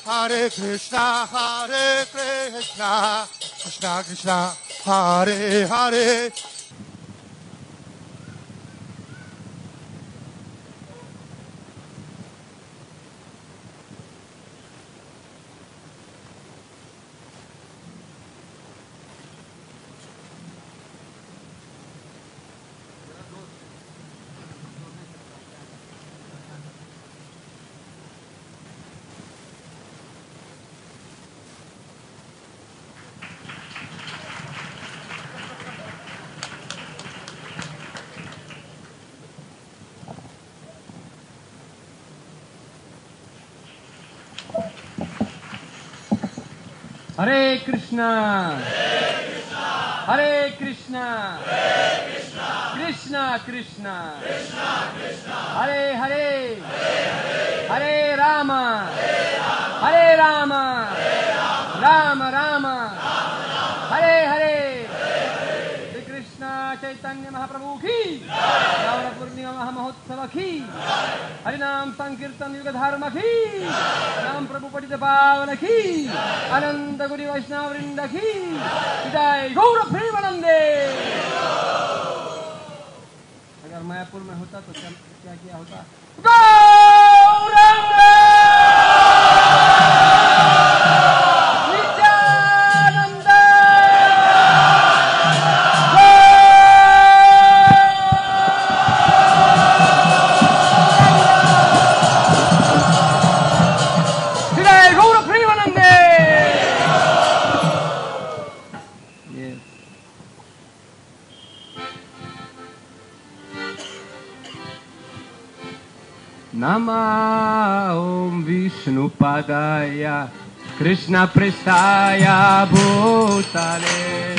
Hare Krishna, Krishna Krishna, Hare Hare. Hare Krishna, Hare Krishna, Krishna Krishna, Hare Hare, Hare Rama, Hare Rama, Rama Rama, Hare Hare. Shri Krishna Chaitanya Mahaprabhu ki, Ravana Purnima Mahamahotsav ki, Harinam Sankirtan Yuga Dharma ki, Ram Prabhu Patita Pavana ki, Ananda Guri Vaishnava Vrinda ki, Jai Gaura Premanande. अगर मायापुर में होता तो क्या किया होता? Gaurang Nama Om Vishnupadaya Krishna Prestaya Bhutale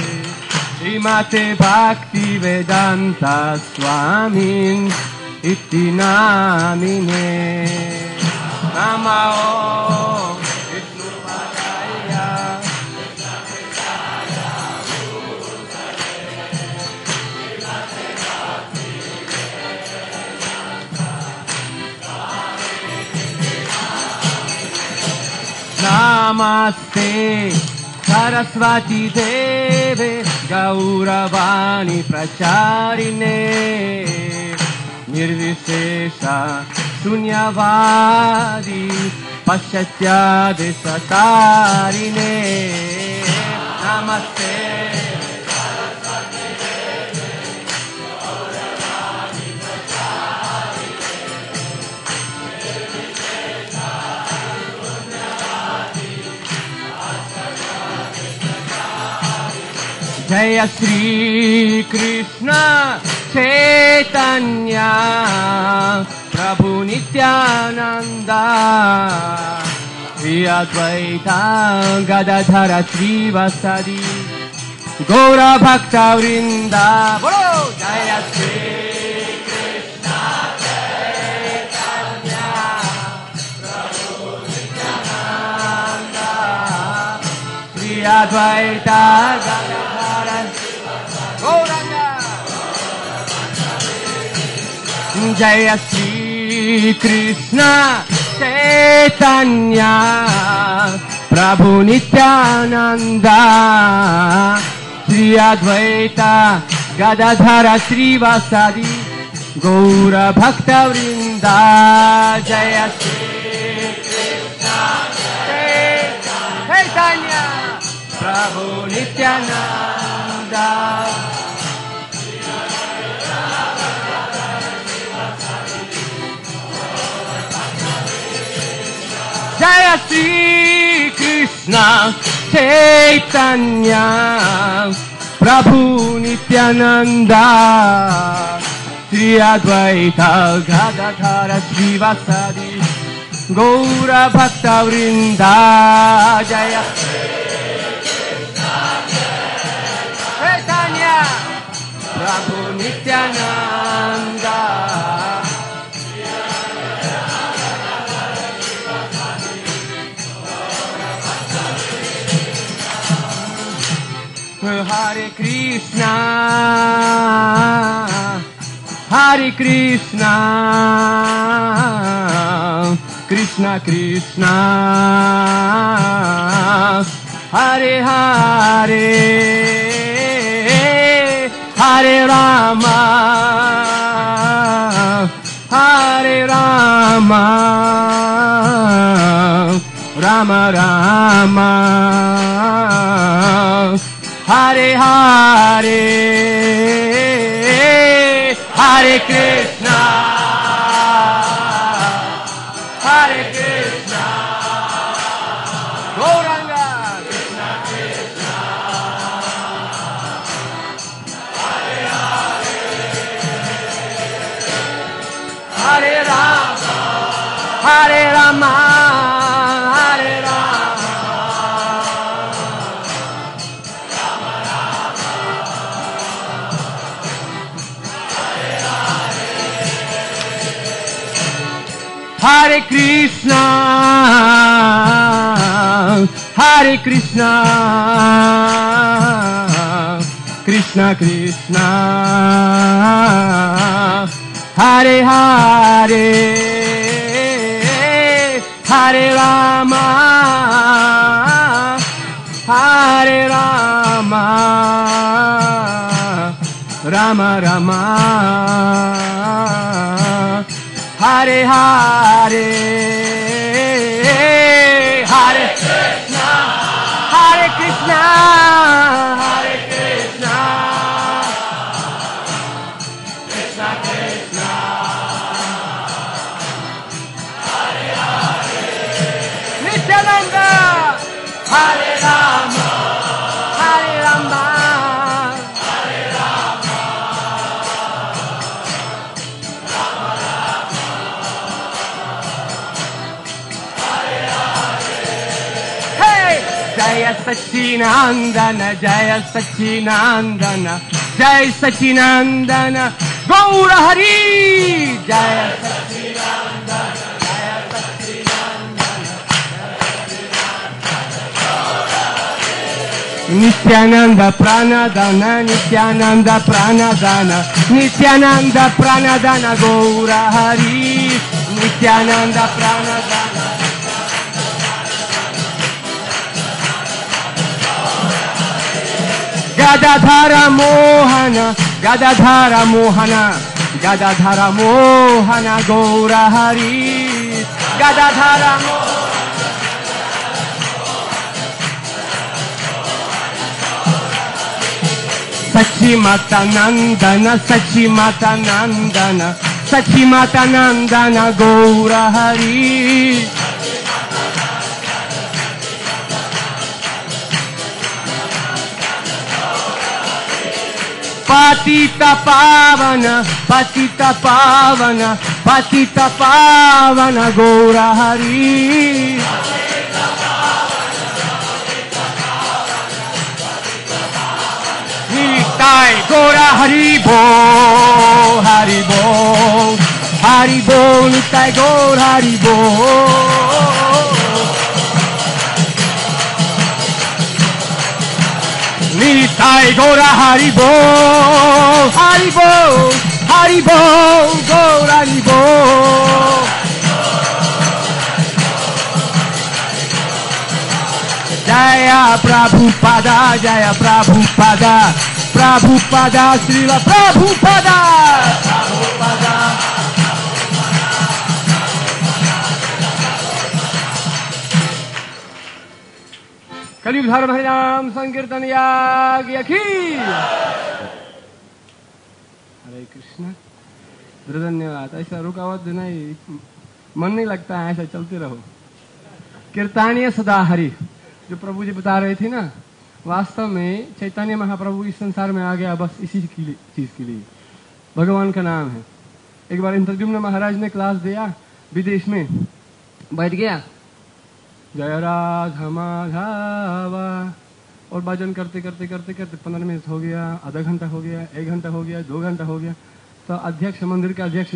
Srimate Bhakti Vedanta Swamin Iti Namine. Nama Om Vishnupadaya Krishna Prestaya Bhutale Srimate Bhakti Namaste Saraswati Deve Gauravani Pracharine Nirvishesha Sunyavadi Paschatya Desatarine. Namaste Saraswati Deve Gauravani Pracharine Jaya Shri Krishna Chaitanya Prabhu Nityananda Shri Advaita Gadadhara Srivasadi Gaura Bhakta Vrinda. Bolo Jaya Shri Krishna Chaitanya Prabhu Nityananda Shri Advaita Gadadhara Gauranga. Jaya Shri Krishna Chaitanya Prabhu Nityananda Shri Advaita Gadadhara Srivasadi Gaura Bhakta Vrinda. Jaya Shri Krishna Chaitanya Prabhu Nityananda Jaya Shri Krishna Chaitanya Prabhu Nityananda Shri Advaita Gadadhara Srivasadi Gaura Bhakta Vrinda. Jaya Chaitanya Prabhu Nityananda Hare Krishna Hare Krishna Krishna Krishna Krishna Hare Hare Hare Rama Hare Rama Rama Rama Hare Hare Hare Krishna Hare Krishna Gauranga Krishna Krishna Hare Hare Hare Rama Hare Rama Hare Rama Rama Rama Hare Hare Hare Krishna Hare Krishna Krishna Krishna Hare Hare Hare Rama Hare Rama Rama Rama Hare Hare Hare Krishna Hare Krishna Hare Krishna Krishna Krishna Hare Hare Nityananda Hare Rama Hare Rama Hare Rama Rama Rama Hare Hare Hey Jaya Sachinandana Jaya Sachinandana Jai Sachinandana Gaura Hari Jaya Sachinandana Jaya Sachinandana Nityananda Pranadana Nityananda Pranadana Nityananda Pranadana Gaura Hari Nityananda Pranadana Gadadhara Mohana Gadadhara Mohana Gadadhara Mohana Gaura Hari Gadadhara Mohana Sachimata Nandana Sachimata Nandana Sachimata Nandana Gaura Hari Patita Pavana Patita Pavana Patita Pavana Gaura Hari Nitai Gaura Hari Bo Hari Bo Hari Bo Nitai Gaura Hari Bo Nitai Gaura Hari Bo Hari Bo Hari Bo Gaura Hari Bo Jaya Prabhupada Jaya Prabhupada Prabhupada Srila Prabhupada Prabhupada कलियुग धर्म हरिनाम संकीर्तन याज्ञ की हरे कृष्ण धन्यवाद। ऐसा रुकावट नहीं, मन नहीं लगता है, ऐसा चलते रहो। कीर्तनीय सदा हरि जो प्रभु जी बता रहे थे ना, वास्तव में चैतन्य महाप्रभु इस संसार में आ गया बस इसी चीज के लिए, भगवान का नाम है। एक बार इंद्रद्युम्न महाराज ने क्लास दिया विदेश में, बैठ गया जय राधा माधवा और भजन करते करते करते करते 15 मिनट हो गया, आधा घंटा हो गया, 1 घंटा हो गया, 2 घंटा हो गया। तो अध्यक्ष, मंदिर के अध्यक्ष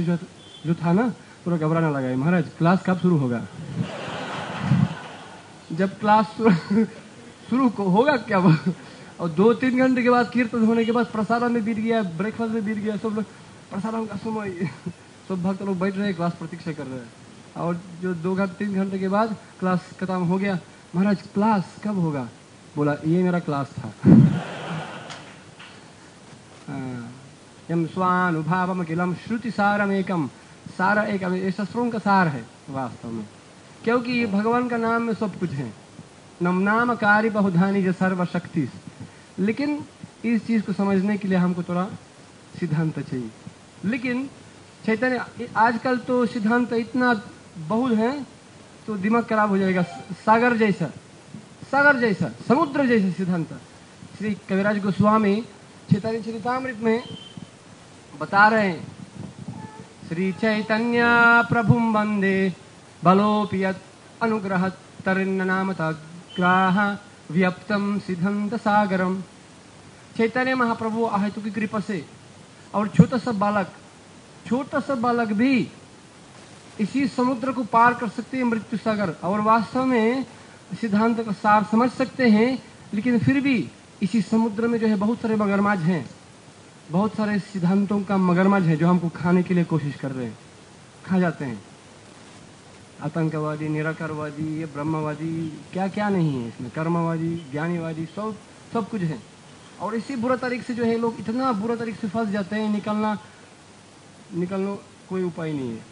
जो था ना, पूरा घबराने लगा, महाराज क्लास कब शुरू होगा? जब क्लास शुरू होगा क्या? और 2-3 घंटे के बाद कीर्तन होने के बाद प्रसारण में बीत गया, ब्रेकफास्ट में बीत गया, सब लोग प्रसारण का समय, सब भक्त लोग बैठ रहे, क्लास प्रतीक्षा कर रहे हैं। और जो 2-3 घंटे के बाद क्लास खत्म हो गया, महाराज क्लास कब होगा? बोला ये मेरा क्लास था। यम स्वानुभावम अखिलम श्रुति सारम एकम, सारा एक ये शस्त्रों का सार है वास्तव में, क्योंकि भगवान का नाम में सब कुछ है। नम नाम कार्य बहुधानी जो सर्वशक्ति। लेकिन इस चीज को समझने के लिए हमको थोड़ा सिद्धांत चाहिए। लेकिन चैतन्य आजकल तो सिद्धांत इतना बहुत है तो दिमाग खराब हो जाएगा। सागर जैसा समुद्र जैसा सिद्धांत श्री कविराज गोस्वामी चैतन्य चरितामृत में बता रहे हैं। श्री चैतन्य प्रभुम वंदे बलोपि यत् अनुग्रह तरिन्न नामतग्राह व्यप्तम सिद्धांत सागरम। चैतन्य महाप्रभु अहेतु की कृपा से और छोटा सा बालक भी इसी समुद्र को पार कर सकते हैं, मृत्यु सागर, और वास्तव में सिद्धांत का सार समझ सकते हैं। लेकिन फिर भी इसी समुद्र में जो है बहुत सारे मगरमच्छ हैं, बहुत सारे सिद्धांतों का मगरमच्छ है जो हमको खाने के लिए कोशिश कर रहे हैं, खा जाते हैं। आतंकवादी, निराकारवादी, ये ब्रह्मवादी, क्या क्या नहीं है इसमें, कर्मवादी, ज्ञानीवादी, सब कुछ है। और इसी बुरा तरीके से जो है लोग इतना बुरा तरीके से फंस जाते हैं, निकलना कोई उपाय नहीं है,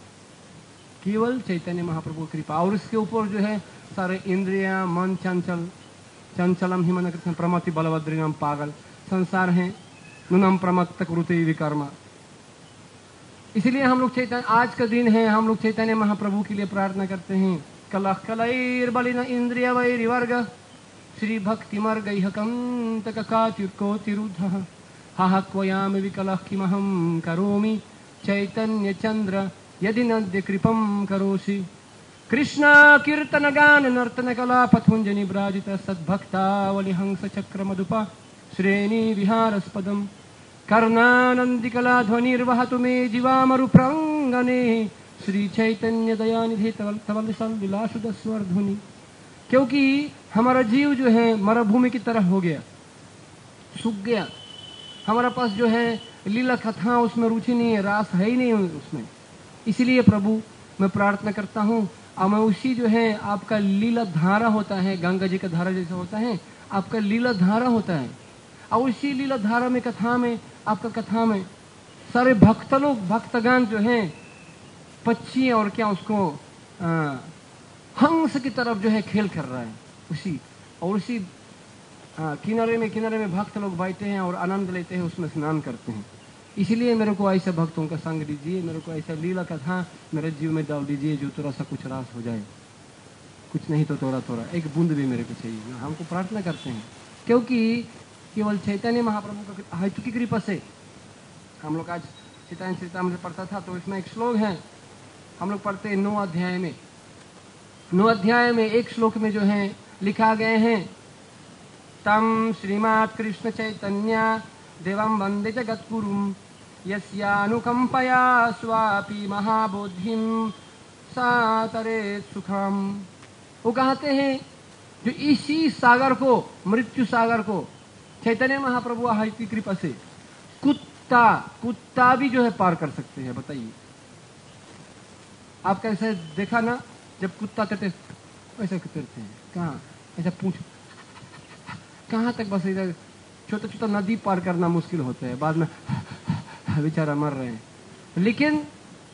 केवल चैतन्य महाप्रभु की कृपा। और इसके ऊपर जो है सारे इंद्रियां, मन चंचलम हिमन कृष्ण प्रमति बलभद्रिनम पागल संसार है, नुनम प्रमत्त कुरुते विकर्मा। इसलिए हम लोग चैतन्य, आज का दिन है, हम लोग चैतन्य महाप्रभु के लिए प्रार्थना करते हैं। कलह कलैर बलिन इंद्रिय वैरिवर्ग श्री भक्ति मर्ग तिरुद्ध हा क्वयाम विकलः किमहं करोमि चैतन्य चंद्र यदि नद्य कृपम करोसि। कृष्ण कीर्तन गान नर्तन कला पथुंजनि ब्राजित सद्भक्तावली हंस चक्र मधुपा श्रेणी विहारस्पदम कर्णानंदिकला ध्वनिर्वहतु मे जीवामरुप्रांगणे श्री चैतन्य दयानिधि तवल विलासुद स्वर ध्वनि। क्योंकि हमारा जीव जो है मरुभूमि की तरह हो गया, सूख गया। हमारा पास जो है लीला कथा उसमें रुचि नहीं है, रास है ही नहीं उसमें। इसलिए प्रभु मैं प्रार्थना करता हूँ, और मैं उसी जो है आपका लीला धारा होता है, गंगा जी का धारा जैसा होता है, आपका लीला धारा होता है। और उसी लीला धारा में आपका कथा में सारे भक्त लोग, भक्तगण जो है पक्षी और क्या उसको हंस की तरफ जो है खेल कर रहा है उसी किनारे में भक्त लोग बैठे हैं और आनंद लेते हैं, उसमें स्नान करते हैं। इसलिए मेरे को ऐसे भक्तों का संग दीजिए, मेरे को ऐसा लीला कथा मेरे जीव में डाल दीजिए जो थोड़ा सा कुछ रास हो जाए, कुछ नहीं तो थोड़ा एक बूंद भी मेरे को चाहिए। हमको प्रार्थना करते हैं क्योंकि केवल चैतन्य महाप्रभु का हेतु की कृपा से हम लोग आज चैतन्य चरितामृत पढ़ता था, तो इसमें एक श्लोक है, हम लोग पढ़ते हैं 9 अध्याय में एक श्लोक में जो है लिखा गए हैं, तम श्रीमात् कृष्ण चैतन्य देवं वंदे जगद्गुरुं यस्यानुकंपया स्वापि महाबोधिं सातरे सुखम। वो कहते हैं जो इसी सागर को, मृत्यु सागर को चैतन्य महाप्रभु की कृपा से कुत्ता भी जो है पार कर सकते हैं। बताइए आप कैसे देखा ना, जब कुत्ता तैरते वैसे तैरते हैं, कहाँ ऐसा पूछ कहाँ तक, बस इधर छोटा नदी पार करना मुश्किल होता है, बाद में बेचारा मर रहे हैं। लेकिन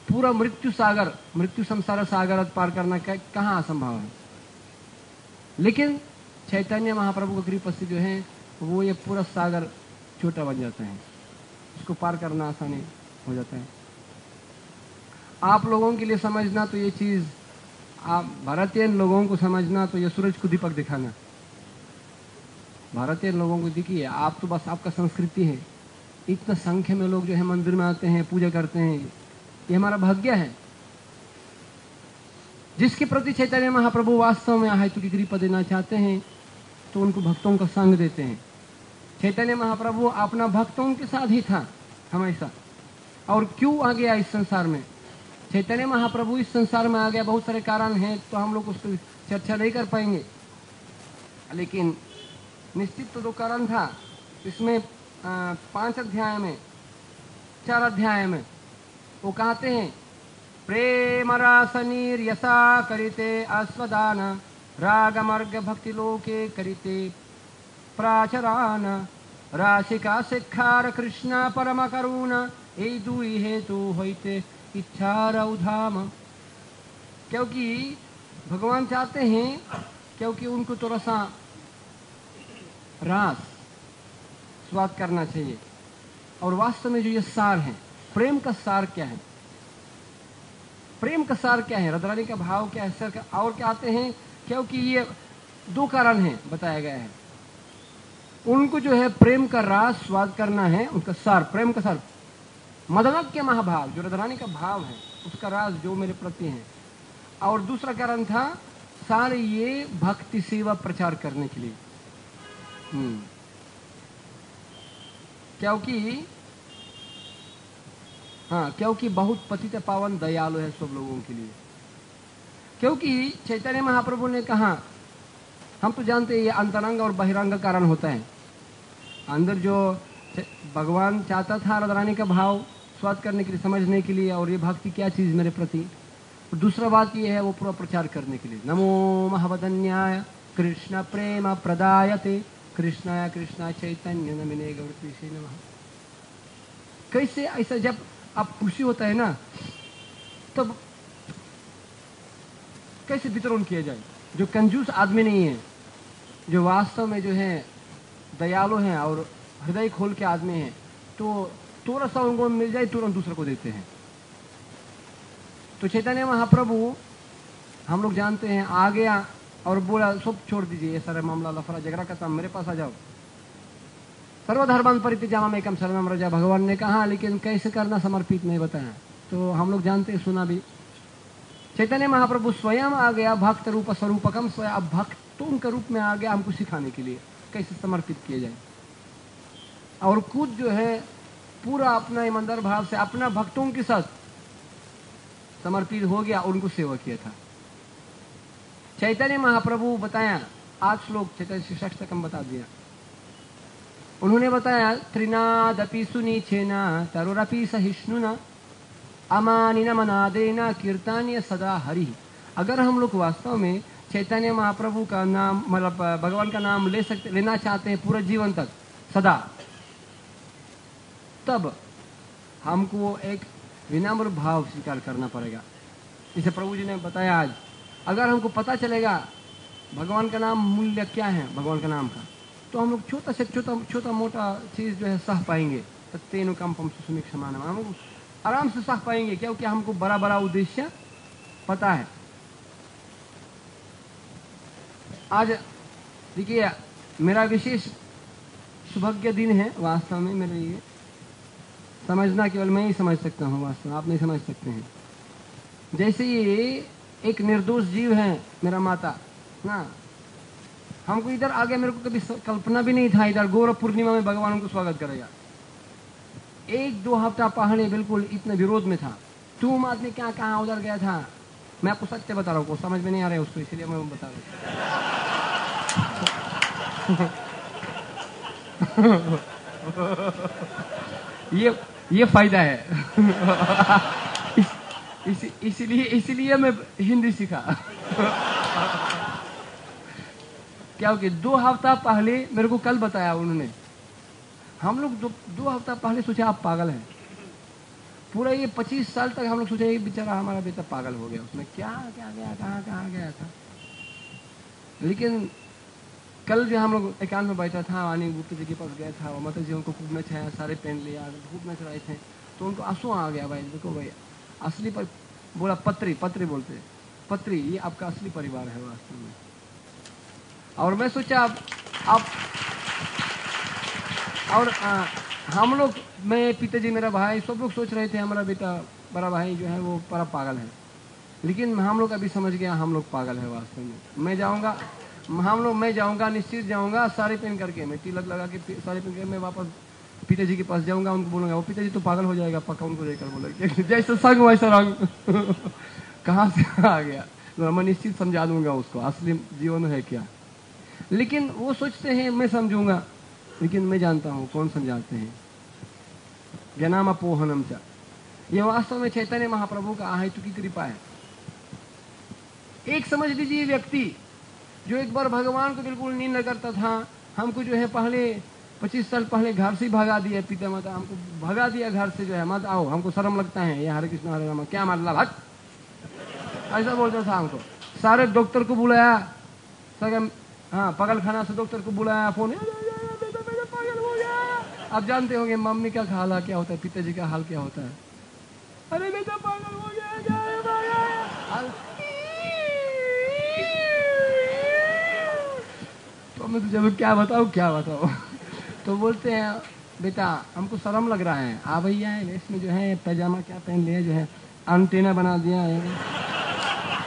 पूरा मृत्यु संसार सागर पार करना कहाँ असंभव है। लेकिन चैतन्य महाप्रभु की कृपा से जो है वो ये पूरा सागर छोटा बन जाता है, उसको पार करना आसानी हो जाता है। आप लोगों के लिए समझना तो ये चीज, आप भारतीय लोगों को समझना तो ये सूरज को दीपक दिखाना। भारतीय लोगों को देखिए, आप तो बस आपका संस्कृति है, इतना संख्या में लोग जो है मंदिर में आते हैं, पूजा करते हैं, ये हमारा भाग्य है। जिसके प्रति चैतन्य महाप्रभु वास्तव में हेतु की कृपा देना चाहते हैं तो उनको भक्तों का संग देते हैं। चैतन्य महाप्रभु अपना भक्तों के साथ ही था हमेशा। और क्यों आ गया इस संसार में चैतन्य महाप्रभु, इस संसार में आ गया, बहुत सारे कारण हैं, तो हम लोग उस पर चर्चा नहीं कर पाएंगे। लेकिन निश्चित तो 2 कारण था इसमें। 4 अध्याय में वो कहते हैं प्रेम रस निर्यसा करिते आस्वादान रागमार्ग भक्ति लोके करिते प्राचरान राशिका शिक्षार कृष्ण परम करुणा ए दुई हेतु होइते इच्छार उधाम। क्योंकि भगवान चाहते हैं, क्योंकि उनको थोड़ा सा रास स्वाद करना चाहिए। और वास्तव में जो ये सार है, प्रेम का सार क्या है, प्रेम का सार क्या है, राधारानी का भाव क्या है, सर का और क्या आते हैं। क्योंकि ये दो कारण हैं बताया गया है। उनको जो है प्रेम का रास स्वाद करना है, उनका सार, प्रेम का सार, मदनक्य महाभाव जो राधारानी का भाव है उसका रास जो मेरे प्रति है। और दूसरा कारण था सारे ये भक्ति सेवा प्रचार करने के लिए। क्योंकि बहुत पतित पावन दयालु है सब लोगों के लिए। क्योंकि चैतन्य महाप्रभु ने कहा, हम तो जानते हैं ये अंतरंग और बहिरंग कारण होता है। अंदर जो भगवान चाहता था राधारानी का भाव स्वाद करने के लिए, समझने के लिए, और ये भक्ति क्या चीज मेरे प्रति। दूसरा बात ये है वो पूरा प्रचार करने के लिए। नमो महावदन्याय कृष्ण प्रेम प्रदायते कृष्णाय कृष्णा चैतन्य नमिने गौरतीसे नमः। कैसे ऐसा जब आप खुशी होता है ना, तब कैसे वितरण किया जाए। जो कंजूस आदमी नहीं है, जो वास्तव में जो है दयालु हैं और हृदय खोल के आदमी हैं, तो थोड़ा सा उनको मिल जाए तुरंत दूसरे को देते हैं। तो चैतन्य महाप्रभु हम लोग जानते हैं आ गया और बोला सब छोड़ दीजिए, ये सारा मामला लफड़ा झगड़ा का मेरे पास आ जाओ। सर्वधर्मान् परित्यज्य एकम शरणं व्रज, भगवान ने कहा, लेकिन कैसे करना समर्पित नहीं बताया। तो हम लोग जानते हैं, सुना भी। चैतन्य महाप्रभु स्वयं आ गया भक्त रूप स्वरूपकम, स्वयं भक्तों के रूप में आ गया हमको सिखाने के लिए कैसे समर्पित किए जाए। और खुद जो है पूरा अपना ईमानदार भाव से अपना भक्तों के साथ समर्पित हो गया, उनको सेवा किया था। चैतन्य महाप्रभु बताया 8 श्लोक चैतन्य शिक्षकम बता दिया। उन्होंने बताया त्रिनादपि सुनीचेना तरुरपि सहिष्णुना अमानिन मनादेना कीर्तनीय सदा हरि। अगर हम लोग वास्तव में चैतन्य महाप्रभु का नाम, मतलब भगवान का नाम लेना चाहते हैं पूरा जीवन तक सदा, तब हमको एक विनम्र भाव स्वीकार करना पड़ेगा। जैसे प्रभु जी ने बताया आज, अगर हमको पता चलेगा भगवान का नाम मूल्य क्या है भगवान का नाम का, तो हम लोग छोटा से छोटा मोटा चीज जो है सह पाएंगे। तत्तेनु कम्पम सुसुमिक्षमानम, हम लोग आराम से सह पाएंगे, क्योंकि हमको बड़ा बड़ा उद्देश्य पता है। आज देखिए मेरा विशेष सौभाग्य दिन है वास्तव में मेरे लिए। समझना केवल मैं ही समझ सकता हूँ, वास्तव आप नहीं समझ सकते हैं। जैसे ये एक निर्दोष जीव है मेरा माता ना, हमको इधर आगे मेरे को कभी कल्पना भी नहीं था इधर गौरव पूर्णिमा में भगवान को स्वागत करेगा। 1-2 हफ्ता पहले बिल्कुल इतने विरोध में था, तुम आदमी क्या कहाँ उधर गया था। मैं आपको सत्य बता रहा हूँ, समझ में नहीं आ रहा है उसको, इसलिए मैं बता रहा हूँ। ये फायदा है। इसीलिए मैं हिंदी सीखा। क्योंकि 2 हफ्ता पहले मेरे को कल बताया उन्होंने, हम लोग 2 हफ्ता पहले सोचा आप पागल हैं। पूरा ये 25 साल तक हम लोग सोचे बेचारा हमारा बेटा पागल हो गया, उसमें क्या क्या गया, कहाँ गया था। लेकिन कल जो हम लोग एकांत में बैठा था, वानी गुप्ता जी के पास गया था, माता जी उनको खूब नचाया, सारे पहन लिया, खूब नच रहे थे, तो उनको आंसू आ गया। भाई देखो भाई असली पर बोला, पत्री बोलते, पत्री ये आपका असली परिवार है वास्तव में। और मैं सोचा अब और हम लोग, मैं पिताजी मेरा भाई सब लोग सोच रहे थे हमारा बेटा बड़ा भाई जो है वो बड़ा पागल है। लेकिन हम लोग अभी समझ गया हम लोग पागल है वास्तव में। मैं जाऊंगा निश्चित जाऊंगा, साड़ी पहन करके, मैं तिलक लगा के साड़ी पहन के मैं वापस पिताजी के पास जाऊंगा, उनको बोलूंगा वो पिताजी तो पागल हो जाएगा पक्का, उनको देखकर बोला जैसा संग वैसा रंग। कहाँ से आ गया, तो मैं निश्चित समझा दूंगा उसको असली जीवन है क्या। लेकिन वो सोचते हैं मैं समझूंगा, लेकिन मैं जानता हूँ कौन समझाते हैं। ज्ञानामपोहनम च, ये वास्तव में चैतन्य महाप्रभु का आहेतु की कृपा है। एक समझ लीजिए व्यक्ति जो एक बार भगवान को बिल्कुल नींद न करता था, हमको जो है पहले 25 साल पहले घर से ही भगा दिया, पिता माता हमको भगा दिया घर से, जो है मत आओ, हमको शर्म लगता है, ये हरे कृष्ण हरे राम क्या मतलब हट, ऐसा बोलता था हमको। सारे डॉक्टर को बुलाया, हाँ पागल खाना से डॉक्टर को बुलाया, फोन बेटा पागल हो गया। आप जानते होंगे मम्मी का हाल क्या होता है, पिताजी का हाल क्या होता है, अरे बेटा पागल हो गया। तो मैं तुझे क्या बताओ तो बोलते हैं बेटा हमको शर्म लग रहा है, आ भैया है इसमें जो है पैजामा क्या पहन लिया, जो है अंटेना बना दिया है।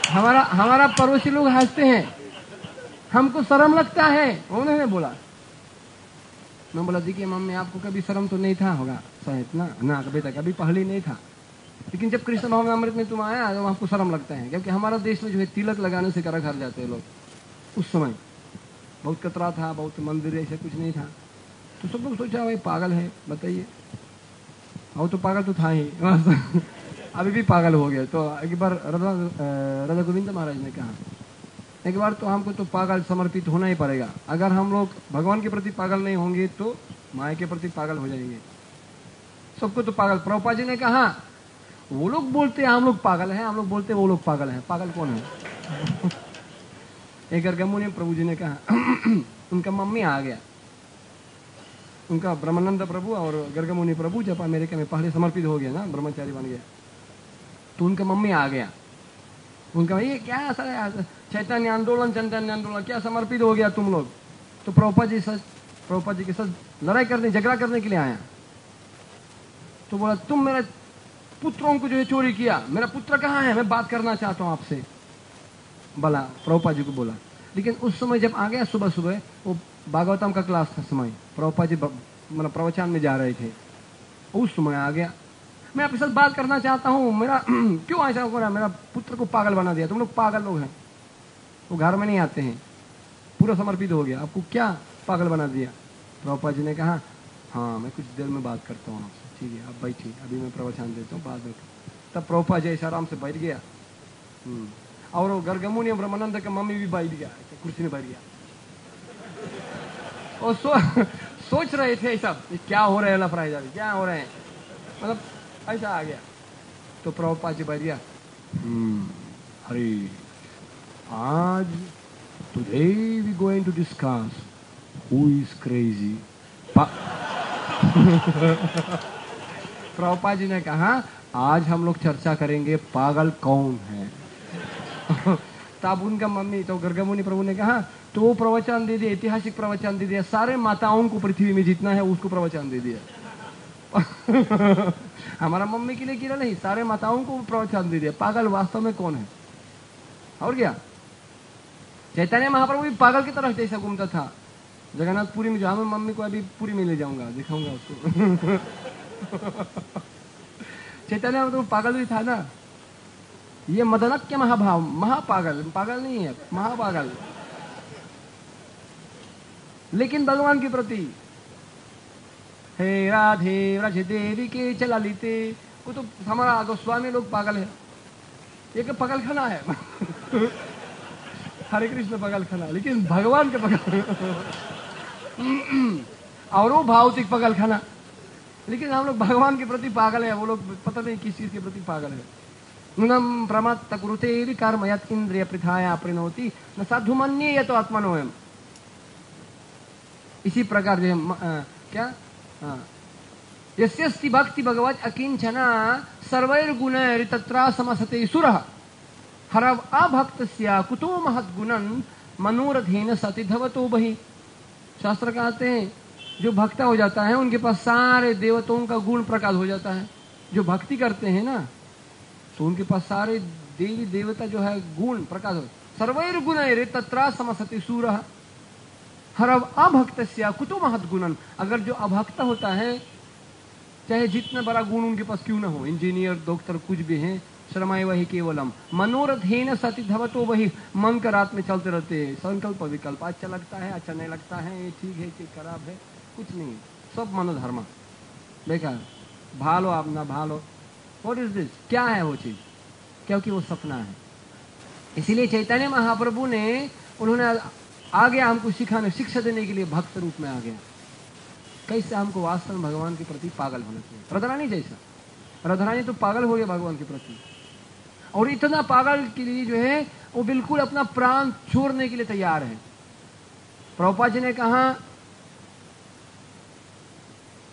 हमारा पड़ोसी लोग हंसते हैं, हमको शर्म लगता है। उन्होंने बोला, मैं बोला देखिए मम्मी आपको कभी शर्म तो नहीं था होगा शायद ना बेटा कभी पहले नहीं था, लेकिन जब कृष्ण भावनामृत में तुम आया तो हमको शर्म लगता है, क्योंकि हमारा देश में जो है तिलक लगाने से करा घर जाते हैं लोग। उस समय बहुत कतरा था, बहुत मंदिर ऐसा कुछ नहीं था, तो सब लोग सोचा भाई पागल है, बताइए। वो तो पागल तो था ही अभी भी पागल हो गया। तो एक बार राधा गोविंद महाराज ने कहा, एक बार तो हमको तो पागल समर्पित होना ही पड़ेगा, अगर हम लोग भगवान के प्रति पागल नहीं होंगे तो माया के प्रति पागल हो जाएंगे। सबको तो पागल। प्रभुपाद जी ने कहा वो लोग बोलते हैं हम लोग पागल हैं, हम लोग बोलते हैं वो लोग पागल हैं, पागल कौन है? एक गर्गमुनि प्रभु जी ने कहा उनका मम्मी आ गया, उनका ब्रह्मानंद प्रभु और गर्गमुनि प्रभु जब अमेरिका में पहले समर्पित हो गया ना, ब्रह्मचारी बन गया, तो उनका मम्मी आ गया। उनका ये क्या चैतन्य आंदोलन क्या समर्पित हो गया तुम लोग? तो प्रभुपाद जी के साथ लड़ाई करने झगड़ा करने के लिए आया। तो बोला तुम मेरे पुत्रों को जो है चोरी किया, मेरा पुत्र कहाँ है, मैं बात करना चाहता हूँ आपसे, बोला प्रभुपाद जी को बोला। लेकिन उस समय जब आ गया सुबह सुबह, वो भागवतम का क्लास था समय, प्रभुपाद जी मतलब प्रवचन में जा रहे थे, उस समय आ गया, मैं आपके साथ बात करना चाहता हूँ, मेरा क्यों ऐसा हो रहा है, मेरा पुत्र को पागल बना दिया, तुम लोग पागल लोग हैं, वो घर में नहीं आते हैं, पूरा समर्पित हो गया, आपको क्या पागल बना दिया? प्रभुपाद जी ने कहा हाँ मैं कुछ देर में बात करता हूँ आपसे, ठीक है आप बैठिए, अभी मैं प्रवचन देता हूँ बाद में। तब प्रभुपाद जी ऐसा आराम से बैठ गया, और वो गर्गमुनि और ब्रह्मानंद का मम्मी भी बैठ गया, कुर्सी में बैठ गया, और सोच रहे थे सब क्या हो रहा है, लफड़ाई जा रही क्या हो रहे हैं, मतलब ऐसा आ गया। तो प्रभुपाद जी बैठ गया, हरे आज today we going to discuss who is crazy. Prabhupada ji ने कहा आज हम लोग चर्चा करेंगे पागल कौन है। तब उनका मम्मी तो गर्गमुनि प्रभु ने कहा तो वो प्रवचन दे दिया, ऐतिहासिक प्रवचन दे दिया, सारे माताओं को पृथ्वी में जितना है उसको प्रवचन दे दिया। हमारा मम्मी के लिए गिरा नहीं, सारे माताओं को प्रवचन दे दिया, पागल वास्तव में कौन है। और क्या चैतन्य महाप्रभु भी पागल की तरह जैसा घूमता था जगन्नाथपुरी में, जहां मैं मम्मी को अभी पूरी में ले जाऊंगा, दिखाऊंगा उसको। चैतन्य महाप्रभु पागल भी था ना, ये मदनक्य महाभाव, महापागल, पागल नहीं है महापागल, लेकिन भगवान के प्रति हे राधे व्रज देवी के चला लेते, वो तो हमारा गोस्वामी लोग पागल है, एक पगल खाना है। हरे कृष्ण पगल खाना, लेकिन भगवान के पगल और वो भौतिक पगल खाना, लेकिन हम लोग भगवान के प्रति पागल है, वो लोग पता नहीं किस चीज के प्रति पागल है। नूनम प्रमत्त कुरुते कर्म यत् इंद्रिय प्रथाया प्रणोति न साधु मन्ये यतो आत्मनोयम। इसी प्रकार जो है क्या यस्यस्ति भक्ति भगवत अकिंचना सर्वैर्गुणैर् तत्रा समसते सुरः हरव अभक्तस्य कुतो महद्गुणं मनोरथेन सति धवतो बहि। शास्त्र कहते हैं जो भक्त हो जाता है उनके पास सारे देवताओं का गुण प्रकाश हो जाता है। जो भक्ति करते हैं ना तो उनके पास सारे देवी देवता जो है गुण प्रकाश हो, सर्वैर गुणैर तत्रा समसति सूरः हरव अभक्तस्य कुतो महद्गुणं। अगर जो अभक्त होता है चाहे जितना बड़ा गुण उनके पास क्यों ना हो, इंजीनियर डॉक्टर कुछ भी है, श्रमाय वही केवलम मनोरथेन सति धवतो वही, मन का रात में चलते रहते हैं, संकल्प विकल्प, अच्छा लगता है अच्छा नहीं लगता है, ये ठीक है कि खराब है, कुछ नहीं, सब मनोधर्म बेकार, भालो आप ना भालो, व्हाट इज दिस, क्या है वो चीज, क्योंकि वो सपना है। इसीलिए चैतन्य महाप्रभु ने उन्होंने आगे हमको सिखाने शिक्षा देने के लिए भक्त रूप में आ गया, कैसे हमको वास्तव में भगवान के प्रति पागल होना चाहिए। राधारानी जैसा, राधारानी तो पागल हो गया भगवान के प्रति, और इतना पागल के लिए जो है वो बिल्कुल अपना प्राण छोड़ने के लिए तैयार है। प्रभुपाद जी ने कहा,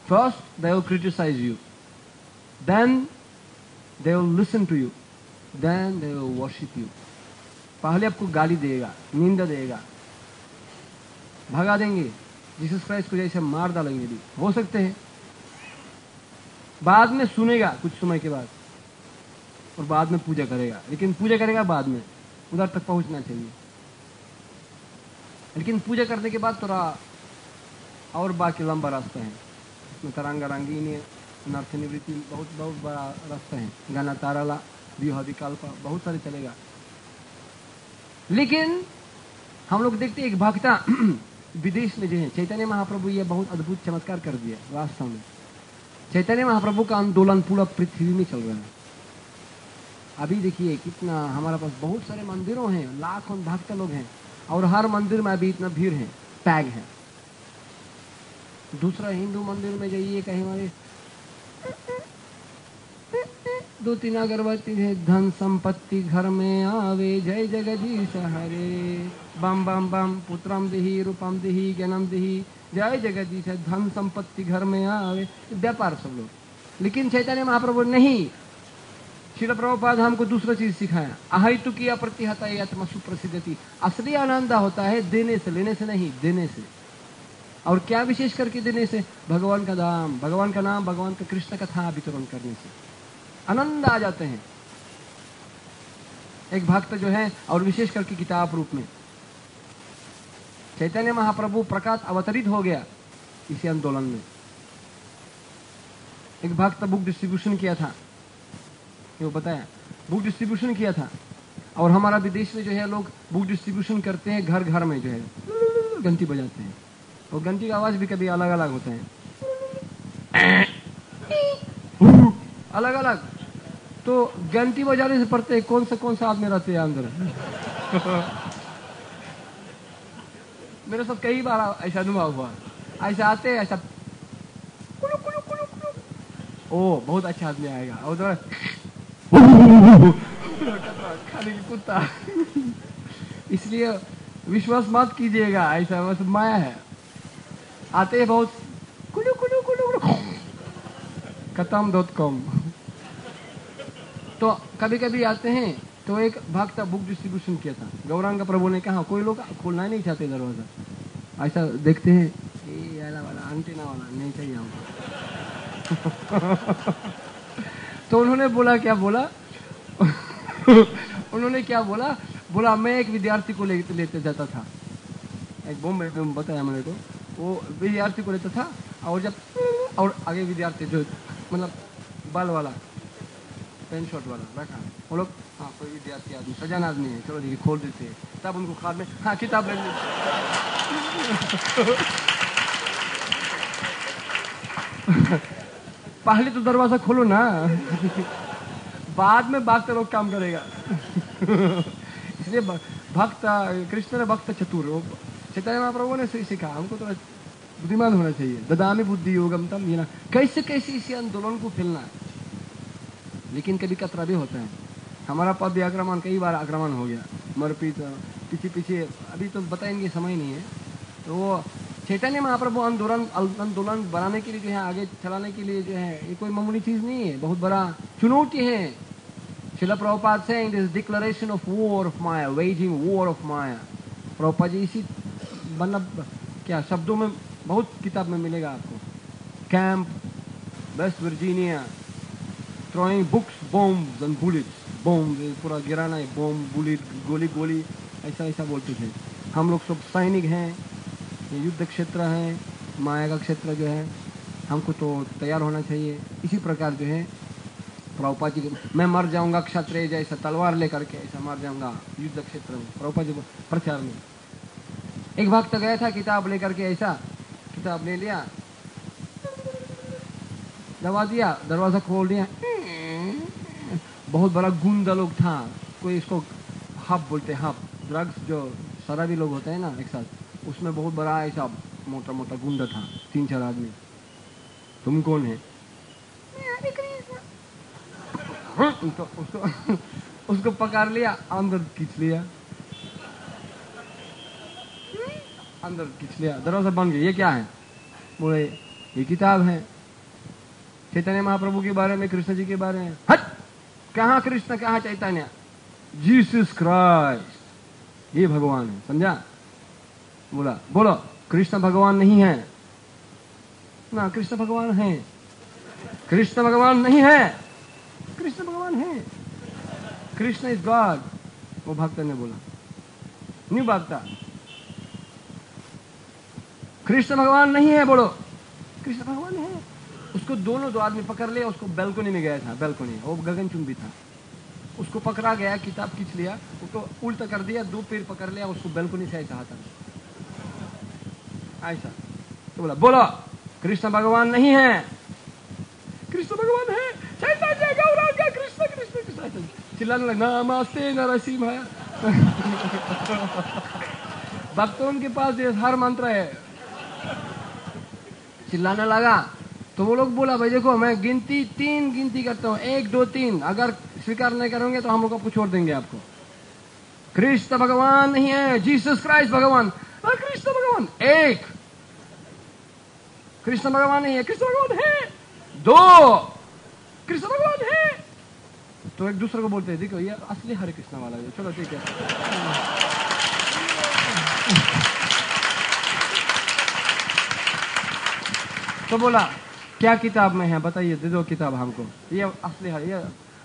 first they will criticise you, then they will listen to you, then they will worship you. पहले आपको गाली देगा, निंदा देगा, भगा देंगे, जीसस क्राइस्ट को जैसे मार डालेंगे भी हो सकते हैं, बाद में सुनेगा कुछ समय के बाद, और बाद में पूजा करेगा, लेकिन पूजा करेगा बाद में, उधर तक पहुंचना चाहिए। लेकिन पूजा करने के बाद थोड़ा और बाकी लंबा रास्ता है, इसमें तरंगा रंगीनी नर्थ निवृत्ति बहुत बहुत बड़ा रास्ता है, गाना ताराला व्यूह विकल्प बहुत सारे चलेगा। लेकिन हम लोग देखते एक भक्ता विदेश में जो है, चैतन्य महाप्रभु ये बहुत अद्भुत चमत्कार कर दिया। वास्तव में चैतन्य महाप्रभु का आंदोलन पूरा पृथ्वी में चल रहा है। अभी देखिए कितना हमारे पास बहुत सारे मंदिरों हैं, लाखों भक्त लोग हैं, और हर मंदिर में अभी इतना भीड़ है, टैग है। दूसरा हिंदू मंदिर में जाइए, कहीं हमारे 2-3 अगरबत्ती है, धन संपत्ति घर में आवे, जय जगदीश हरे, बम बम बम, पुत्रम देहि रूपम देहि ज्ञानम देहि, जय जगदीश, धन संपत्ति घर में आवे, व्यापार सब लोग। लेकिन चैतन्य महाप्रभु नहीं, श्रील प्रभुपाद हमको दूसरा चीज सिखाया, अहितु किया प्रतिहता आत्मा सुप्रसिद्धति। असली आनंद होता है देने से, लेने से नहीं, देने से। और क्या विशेष करके देने से? भगवान का नाम, भगवान का नाम, भगवान का कृष्ण कथा वितरण करने से आनंद आ जाते हैं। एक भक्त जो है, और विशेष करके किताब रूप में चैतन्य महाप्रभु प्रकाश अवतरित हो गया इसी आंदोलन में। एक भक्त बुक डिस्ट्रीब्यूशन किया था, वो बताया, बुक डिस्ट्रीब्यूशन किया था। और हमारा विदेश में जो है लोग बुक डिस्ट्रीब्यूशन करते हैं, घर घर में जो है घंटी बजाते हैं, और घंटी का आवाज भी कभी अलग अलग होता है, अलग अलग। तो घंटी बजाने से पड़ते कौन सा आदमी रहते हैं अंदर। मेरे साथ कई बार ऐसा अनुभव हुआ, ऐसा आते हैं, ऐसा कुलु कुलु कुलु कुलु, ओ बहुत अच्छा आदमी आएगा, और खाने की कुत्ता। इसलिए विश्वास मत कीजिएगा, ऐसा बस माया है। आते हैं बहुत कुलु कुलु कुलु खत्म.com। तो कभी कभी आते हैं। तो एक भक्त बुक डिस्ट्रीब्यूशन किया था, गौरांग प्रभु ने कहा कोई लोग खोलना ही नहीं चाहते दरवाजा, ऐसा देखते हैं ये वाला अंटीना वाला नहीं चाहिए हमको। तो उन्होंने बोला, क्या बोला उन्होंने क्या बोला, बोला मैं एक विद्यार्थी को लेते जाता था, एक बॉम्बे में बताया मेरे को, वो विद्यार्थी को लेता था, और जब और आगे विद्यार्थी जो मतलब बाल वाला पेन शॉट वाला रखा, वो लोग हाँ कोई विद्यार्थी आदमी सजान आदमी है, चलो देखिए खोल देते हैं, तब उनको खाद में हाँ किताब ले पहले तो दरवाजा खोलो ना, बाद में भक्त लोग काम करेगा। इसलिए भक्त कृष्ण ने भक्त चतुर, चैतन्य महाप्रभु ने सिखा हमको तो बुद्धिमान होना चाहिए। ददामी बुद्धि योगम तम ये ना, कैसे कैसे इसी आंदोलन को फैलना है। लेकिन कभी खतरा भी होता है, हमारा पद आक्रमण कई बार आक्रमण हो गया, मरपीट पीछे अभी तो बताएंगे, समय नहीं है। तो वो चैतन्य महाप्रभु आंदोलन बनाने के लिए जो है, आगे चलाने के लिए जो है, ये कोई मामूली चीज नहीं है, बहुत बड़ा चुनौती है। Srila Prabhupada saying this declaration of war of Maya, waging war of Maya. Prabhupada ji इसी मतलब क्या शब्दों में बहुत किताब में मिलेगा आपको। Camp West Virginia, throwing books, bombs and bullets, bombs पूरा गिराना है, बॉम्ब बुलेट गोली ऐसा बोलते थे। हम लोग सब सैनिक हैं, ये युद्ध क्षेत्र है, माया का क्षेत्र जो है, हमको तो तैयार होना चाहिए। इसी प्रकार जो है प्रभुपाद जी, मैं मर जाऊंगा क्षत्रिय जैसा तलवार लेकर के, ऐसा मर जाऊंगा युद्ध क्षेत्र में, प्रभुपाद जी प्रचार में। एक भक्त गया था किताब लेकर के, ऐसा किताब ले लिया, दबा दिया, दरवाजा खोल दिया, बहुत बड़ा गुंडा लोग था, कोई इसको हब बोलते हैं, हब ड्रग्स जो शराबी लोग होते हैं ना एक साथ, उसमें बहुत बड़ा ऐसा मोटा मोटा गुंडा था, 3-4 आदमी। तुम कौन है? तो उसको पकड़ लिया, अंदर खींच लिया, अंदर खींच लिया, दरवाजा बंद गया। ये क्या है? बोले ये किताब है चैतन्य महाप्रभु के बारे में, कृष्ण जी के बारे में। हट, कहाँ कृष्ण कहाँ चैतन्य? जीसस क्राइस्ट, ये भगवान है, समझा? बोला बोलो कृष्ण भगवान नहीं है ना, कृष्ण भगवान है। कृष्ण भगवान नहीं है, कृष्ण भगवान है। Krishna is God. वो भक्त ने बोला, नहीं भक्ता, कृष्ण भगवान नहीं है, बोलो कृष्ण भगवान है। उसको दोनों दो आदमी पकड़ लिया, उसको बैल्कनी में गया था, बैल्कनी, वो गगनचुंबी था, उसको पकड़ा गया, किताब खींच लिया, उसको उल्टा कर दिया, 2 पैर पकड़ लिया, उसको बैल्कनी से ऐसा हटा ऐसा। तो बोला बोलो कृष्ण भगवान नहीं है, कृष्ण भगवान है, चैतन्य गौरांग कृष्ण कृष्ण कृष्ण। चिल्लाने लगा, नमस्ते नरसिंह। भक्तों के पास ये हर मंत्र है। चिल्लाने लगा तो वो लोग बोला, भाई देखो मैं 3 गिनती करता हूँ, 1 2 3, अगर स्वीकार नहीं करोगे तो हम लोग को छोड़ देंगे आपको। कृष्ण भगवान नहीं है, जीसस क्राइस्ट भगवान। कृष्ण भगवान 1, कृष्ण भगवान नहीं है, कृष्ण भगवान है 2, कृष्ण भगवान है। तो एक दूसरे को बोलते हैं, देखो ये असली हरे कृष्ण वाला है, चलो ठीक है। तो बोला क्या किताब में है बताइए, दे दो किताब हमको, ये असली हरे, ये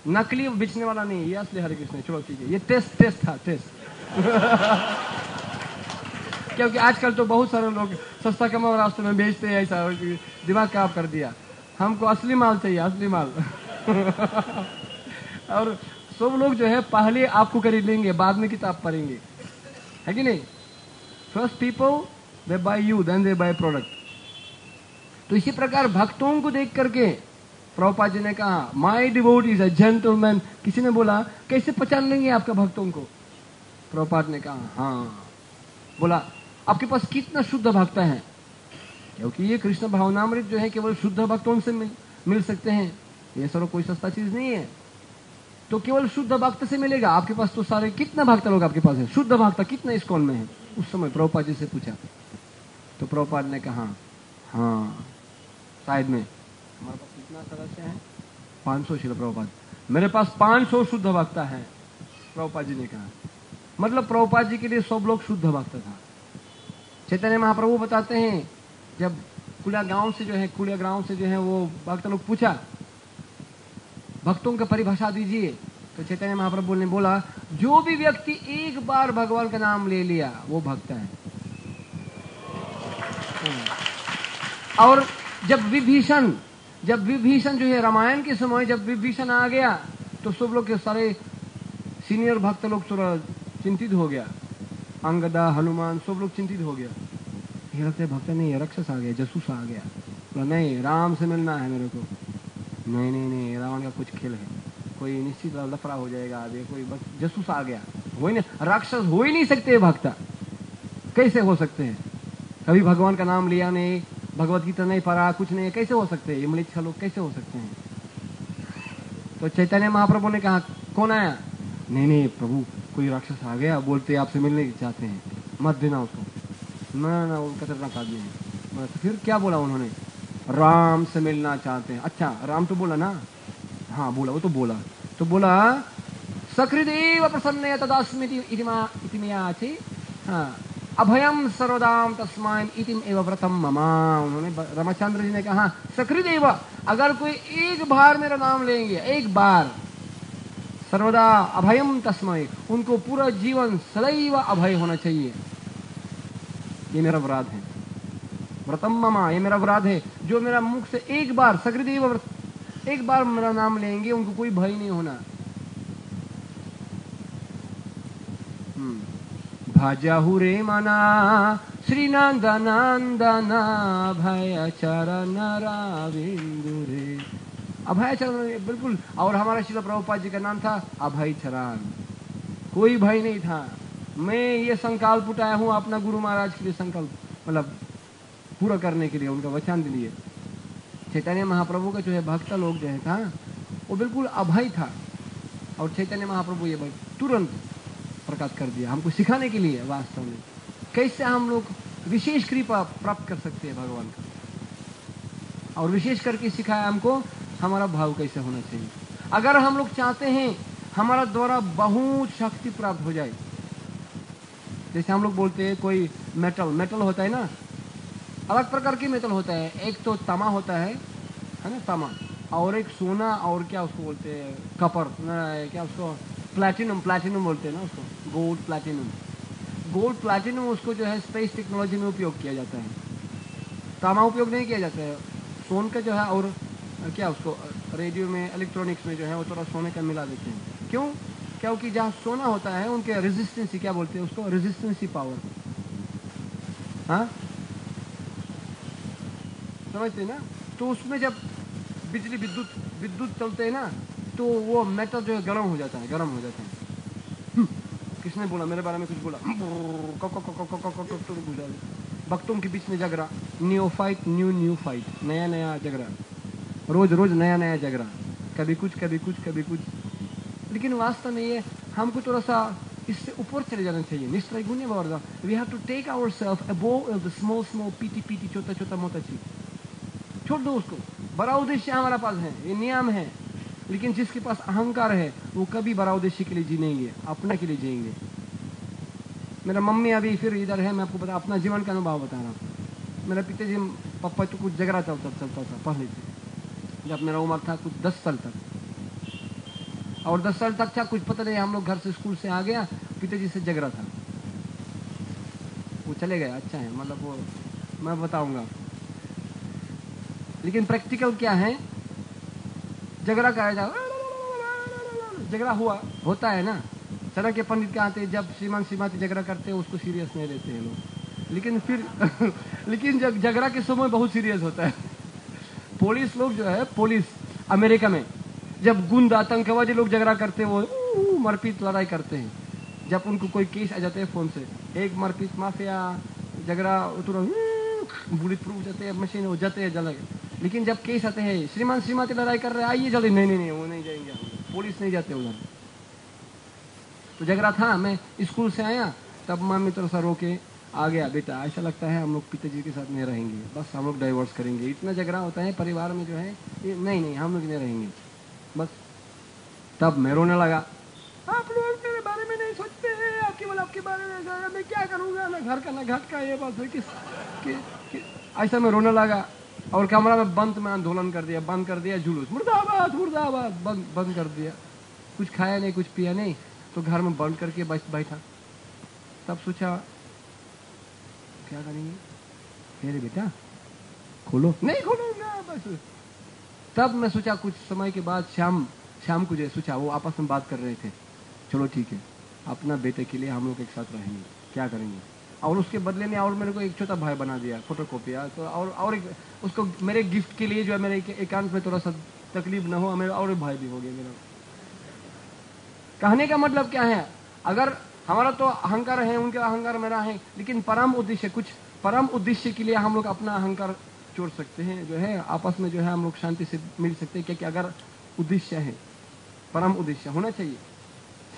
नकली बेचने वाला नहीं, ये असली हरे कृष्ण है। चलो ठीक है, ये टेस्ट था, टेस्ट। क्योंकि आजकल तो बहुत सारे लोग सस्ता कमाओ रास्ते में बेचते हैं, ऐसा दिमाग खराब कर दिया। हमको असली माल चाहिए, असली माल। और सब लोग जो है पहले आपको खरीद लेंगे, बाद में किताब पढ़ेंगे, है कि नहीं? First people they buy you, then they buy product. तो इसी प्रकार भक्तों को देख करके प्रभुपाद जी ने कहा, माई डिवोटी इज अ जेंटलमैन। किसी ने बोला कैसे पहचान लेंगे आपका भक्तों को? प्रभुपाद ने कहा हाँ, बोला आपके पास कितना शुद्ध भक्त है, क्योंकि ये कृष्ण भावनामृत जो है केवल शुद्ध भक्तों से मिल सकते हैं, ये सब कोई सस्ता चीज नहीं है। तो केवल शुद्ध भक्त से मिलेगा। आपके पास तो सारे कितना भक्त लोग आपके पास है, शुद्ध भक्त कितना इस कौन में है? उस समय प्रभुपाद जी से पूछा तो प्रभुपाद ने कहा हाँ, शायद में हमारे पास कितना सदस्य है? 500। शिल प्रभुपाद, मेरे पास 500 शुद्ध भक्त है। प्रभुपाद जी ने कहा, मतलब प्रभुपाद जी के लिए सब लोग शुद्ध भक्त था। चैतन्य महाप्रभु बताते हैं, जब कुलिया गांव से जो है वो भक्त लोग पूछा भक्तों का परिभाषा दीजिए, तो चैतन्य महाप्रभु ने बोला जो भी व्यक्ति एक बार भगवान का नाम ले लिया वो भक्त है। और जब विभीषण जो है रामायण के समय जब विभीषण आ गया तो सब लोग के सारे सीनियर भक्त लोग थोड़ा चिंतित हो गया, अंगदा हनुमान सब लोग चिंतित हो गया। ये लगता है भक्त नहीं, राक्षस आ गया, जासूस आ गया। तो नहीं, राम से मिलना है मेरे को। नहीं, रावण का कुछ खेल है, कोई निश्चित लफड़ा हो जाएगा, आगे कोई बस जासूस आ गया। हो ही नहीं, राक्षस हो ही नहीं सकते भक्त, कैसे हो सकते हैं? कभी भगवान का नाम लिया नहीं, भगवत गीता नहीं पढ़ा, कुछ नहीं, कैसे हो सकते हैं? ये मलेच्छा लोग कैसे हो सकते हैं? तो चैतन्य महाप्रभु ने कहा कौन आया? नहीं प्रभु, कोई राक्षस आ गया, बोलते आपसे मिलने चाहते हैं, मत देना उसको। ना वो खतरनाक आदमी है। तो फिर क्या बोला उन्होंने? राम से मिलना चाहते हैं। अच्छा, राम तो बोला ना? हाँ बोला, वो तो बोला सकृदेव प्रसन्न तदास्मिति इतिमयाचि, हाँ, अभयम सर्वदाम तस्माय इतिम एव व्रतम ममा। उन्होंने रामचंद्र जी ने कहा सकृदेव, अगर कोई एक बार मेरा नाम लेंगे, एक बार, सर्वदा अभयम तस्मय, उनको पूरा जीवन सदैव अभय होना चाहिए। ये मेरा व्रत है, व्रतम ममा, ये मेरा व्रत है। जो मेरा मुख से एक बार सकृदेव व्रत, एक बार मेरा नाम लेंगे, उनको कोई भय नहीं होना। भजहु रे मना श्रीनंदनंदना भय चरण रविंदु रे। अभयचरण बिल्कुल। और हमारा श्रील प्रभुपाद जी का नाम था अभयचरण, कोई भय नहीं था। मैं ये संकल्प उठाया हूँ अपना गुरु महाराज के लिए, संकल्प मतलब पूरा करने के लिए, उनका वचन के लिए। चैतन्य महाप्रभु का जो है भक्त लोग जो है था वो बिल्कुल अभय था, और चैतन्य महाप्रभु ये तुरंत प्रकाश कर दिया हमको सिखाने के लिए वास्तव में कैसे हम लोग विशेष कृपा प्राप्त कर सकते हैं भगवान का, और विशेष करके सिखाया हमको हमारा भाव कैसे होना चाहिए। अगर हम लोग चाहते हैं हमारा द्वारा बहुत शक्ति प्राप्त हो जाए, जैसे हम लोग बोलते हैं कोई मेटल होता है ना, अलग प्रकार की मेटल होता है। एक तो तामा होता है ना, तामा, और एक सोना, और क्या उसको बोलते हैं, कपर, क्या उसको प्लैटिनम बोलते हैं ना उसको, गोल्ड प्लैटिनम उसको जो है स्पेस टेक्नोलॉजी में उपयोग किया जाता है। तामा उपयोग नहीं किया जाता है। सोन का जो है, और क्या उसको रेडियो में, इलेक्ट्रॉनिक्स में जो है वो थोड़ा सोने का मिला देते हैं। क्यों? क्योंकि जहाँ सोना होता है उनके रेजिस्टेंसी, क्या बोलते हैं उसको, रेजिस्टेंसी पावर, हाँ समझते हैं ना। तो उसमें जब बिजली विद्युत चलते हैं ना, तो वो मेटल जो है गर्म हो जाता है। किसने बोला मेरे बारे में, कुछ बोला, भक्तों के बीच में झगड़ा, न्यू फाइट, नया झगड़ा, रोज नया झगड़ा, कभी कुछ। लेकिन वास्तव में ये हमको थोड़ा सा इससे ऊपर चले जाना चाहिए। निश्चय गुण्य वर्दा, we have to take ourself above the small petty छोटा मोटा चीज, छोड़ दो उसको। बड़ा उद्देश्य हमारा पास है, ये नियम है। लेकिन जिसके पास अहंकार है वो कभी बड़ा उद्देश्य के लिए जीनेंगे, अपने के लिए जिएंगे। मेरा मम्मी अभी फिर इधर है, मैं आपको बता अपना जीवन का अनुभव बता रहा हूँ। मेरा पिताजी पापा तो कुछ झगड़ा चलता था पहले से, जब मेरा उम्र था कुछ 10 साल तक, और 10 साल तक था कुछ पता नहीं, हम लोग घर से स्कूल से आ गया, पिताजी से झगड़ा था, वो चले गए। अच्छा है, मतलब वो मैं बताऊंगा। लेकिन प्रैक्टिकल क्या है, झगड़ा कराया जा, झगड़ा होता है ना। सड़क के पंडित कहते हैं जब श्रीमान श्रीमती झगड़ा करते हैं उसको सीरियस नहीं लेते हैं लोग, लेकिन फिर लेकिन जब झगड़ा के समय बहुत सीरियस होता है। पुलिस लोग जो है, पुलिस अमेरिका में जब गुंड आतंकवादी लोग झगड़ा करते हैं, वो मरपीट लड़ाई करते हैं। जब उनको कोई केस आ जाते हैं फोन से, एक मरपीट माफिया झगड़ा, तुरंत बुलेट प्रूफ जाते हैं, मशीन हो जाते हैं जला। लेकिन जब केस आते हैं श्रीमान श्रीमती लड़ाई कर रहे हैं, आइए जल्दी, नहीं वो नहीं जाएंगे, पुलिस नहीं जाते उधर। तो झगड़ा था, मैं स्कूल से आया तब मम्मी थोड़ा सा रोके आ गया, बेटा ऐसा लगता है हम लोग पिताजी के साथ नहीं रहेंगे, बस हम लोग डाइवोर्स करेंगे। इतना झगड़ा होता है परिवार में जो है, नहीं हम लोग नहीं रहेंगे बस। तब मैं रोने लगा, आप लोग मेरे बारे में नहीं सोचते हैं, आपके बारे में मैं क्या करूंगा, ना घर का ना घाट का, ये बात है ऐसा मैं रोने लगा। और कमरा में में आंदोलन कर दिया, बंद कर दिया, जुलूस मुर्दाबाद बंद कर दिया। कुछ खाया नहीं, कुछ पिया नहीं, तो घर में बंद करके बैठा। तब सोचा क्या करेंगे, मेरे बेटा खोलो, नहीं खोलूंगा बस। तब मैं सोचा कुछ समय के बाद शाम को जो सोचा, वो आपस में बात कर रहे थे, चलो ठीक है अपना बेटे के लिए हम लोग एक साथ रहेंगे, क्या करेंगे। और उसके बदले में और मेरे को एक छोटा भाई बना दिया, फोटोकॉपिया। तो और एक उसको मेरे गिफ्ट के लिए जो है, मेरे एकांत में थोड़ा सा तकलीफ न हो, मेरा और एक भाई भी हो गया मेरा। कहने का मतलब क्या है, अगर हमारा तो अहंकार है, उनका अहंकार मेरा है, लेकिन परम उद्देश्य के लिए हम लोग अपना अहंकार छोड़ सकते हैं, जो है आपस में जो है हम लोग शांति से मिल सकते हैं। क्योंकि अगर उद्देश्य है, परम उद्देश्य होना चाहिए।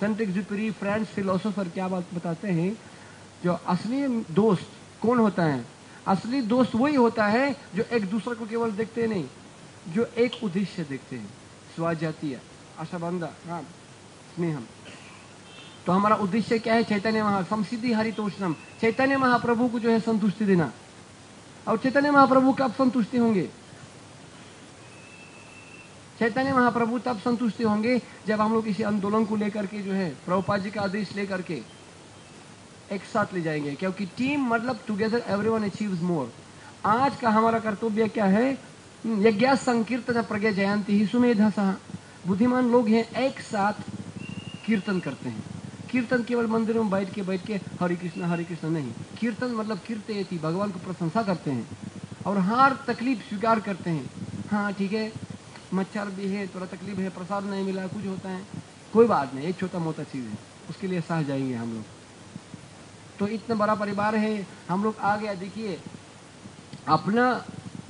सेंट एग्जुपेरी फ्रेंच फिलोसोफर क्या बात बताते हैं, जो असली दोस्त कौन होता है, असली दोस्त वही होता है जो एक दूसरे को केवल देखते नहीं, जो एक उद्देश्य देखते हैं, स्वजातीय आशाबंधा, हाँ स्नेहम। तो हमारा उद्देश्य क्या है, चैतन्य संसिद्धि हरितोषणम, चैतन्य महाप्रभु को जो है संतुष्टि देना। और चैतन्य महाप्रभु कब संतुष्टि होंगे, चैतन्य महाप्रभु तब संतुष्टि होंगे जब हम लोग किसी आंदोलन को लेकर के जो है प्रभुपाद जी का आदेश लेकर के एक साथ ले जाएंगे। क्योंकि टीम मतलब टुगेदर एवरीवन अचीव्स मोर। आज का हमारा कर्तव्य क्या है, यज्ञ संकीर्तन प्रज्ञा जयंती ही सुमेधा सह। बुद्धिमान लोग हैं, एक साथ कीर्तन करते हैं। कीर्तन केवल मंदिरों में बैठ के हरे कृष्ण नहीं, कीर्तन मतलब कीर्तयति, भगवान को प्रशंसा करते हैं और हर तकलीफ स्वीकार करते हैं। हाँ ठीक है, मच्छर भी है, थोड़ा तकलीफ है, प्रसाद नहीं मिला, कुछ होता है, कोई बात नहीं, एक छोटा मोटा चीज़ है, उसके लिए सह जाएंगे हम लोग। तो इतना बड़ा परिवार है, हम लोग आ गया। देखिए अपना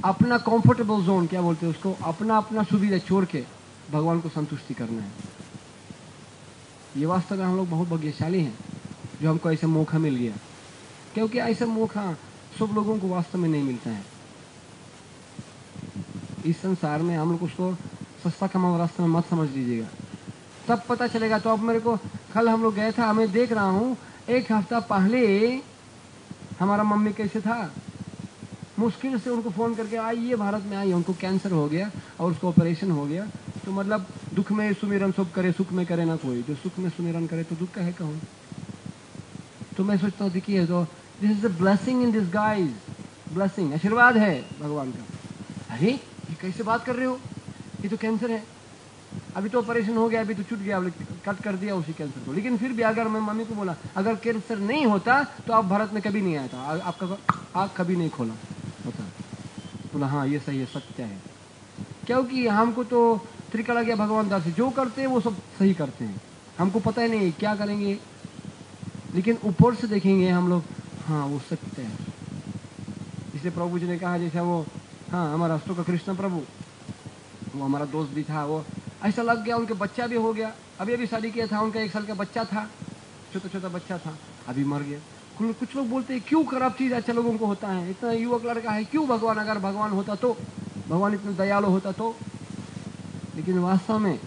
अपना कंफर्टेबल जोन क्या बोलते हैं उसको, अपना अपना सुविधा छोड़ के भगवान को संतुष्टि करना है। ये वास्तव में हम लोग बहुत भाग्यशाली हैं जो हमको ऐसा मौका मिल गया, क्योंकि ऐसा मौका सब लोगों को वास्तव में नहीं मिलता है इस संसार में। हम लोग उसको सस्ता कमा रास्ते में मत समझ लीजिएगा, तब पता चलेगा। तो अब मेरे को कल हम लोग गए था, मैं देख रहा हूँ एक हफ्ता पहले हमारा मम्मी कैसे था, मुश्किल से उनको फ़ोन करके आइए भारत में आइए, उनको कैंसर हो गया और उसको ऑपरेशन हो गया। तो मतलब दुख में सुमिरन सब करे, सुख में करे ना कोई, जो सुख में सुमिरन करे तो दुख का है कहूँ। तो मैं सोचता हूँ देखिए, तो this is the blessing in this guys, blessing आशीर्वाद है भगवान का। अरे ये कैसे बात कर रहे हो, ये तो कैंसर है, अभी तो ऑपरेशन हो गया, अभी तो छूट गया, कट कर दिया उसी कैंसर को। लेकिन फिर भी अगर मैं मम्मी को बोला अगर कैंसर नहीं होता तो आप भारत में कभी नहीं आया था, आपका आँख कभी नहीं खोला होता। बोला हाँ ये सही है, सत्य है, क्योंकि हमको तो त्रिकला गया भगवान दास, जो करते हैं वो सब सही करते हैं, हमको पता ही नहीं क्या करेंगे, लेकिन ऊपर से देखेंगे हम लोग, हाँ वो सत्य है। इसलिए प्रभु जी ने कहा, जैसे वो हाँ हमारा अष्टों का कृष्ण प्रभु, वो हमारा दोस्त भी था, वो ऐसा लग गया, उनके बच्चा भी हो गया, अभी अभी शादी किया था, उनका 1 साल का बच्चा था, छोटा छोटा बच्चा था, अभी मर गया। कुछ लोग बोलते हैं क्यों खराब चीज़ अच्छा लोगों को होता है, इतना युवक लड़का है, क्यों भगवान, अगर भगवान होता तो, भगवान इतना दयालु होता तो। लेकिन वास्तव में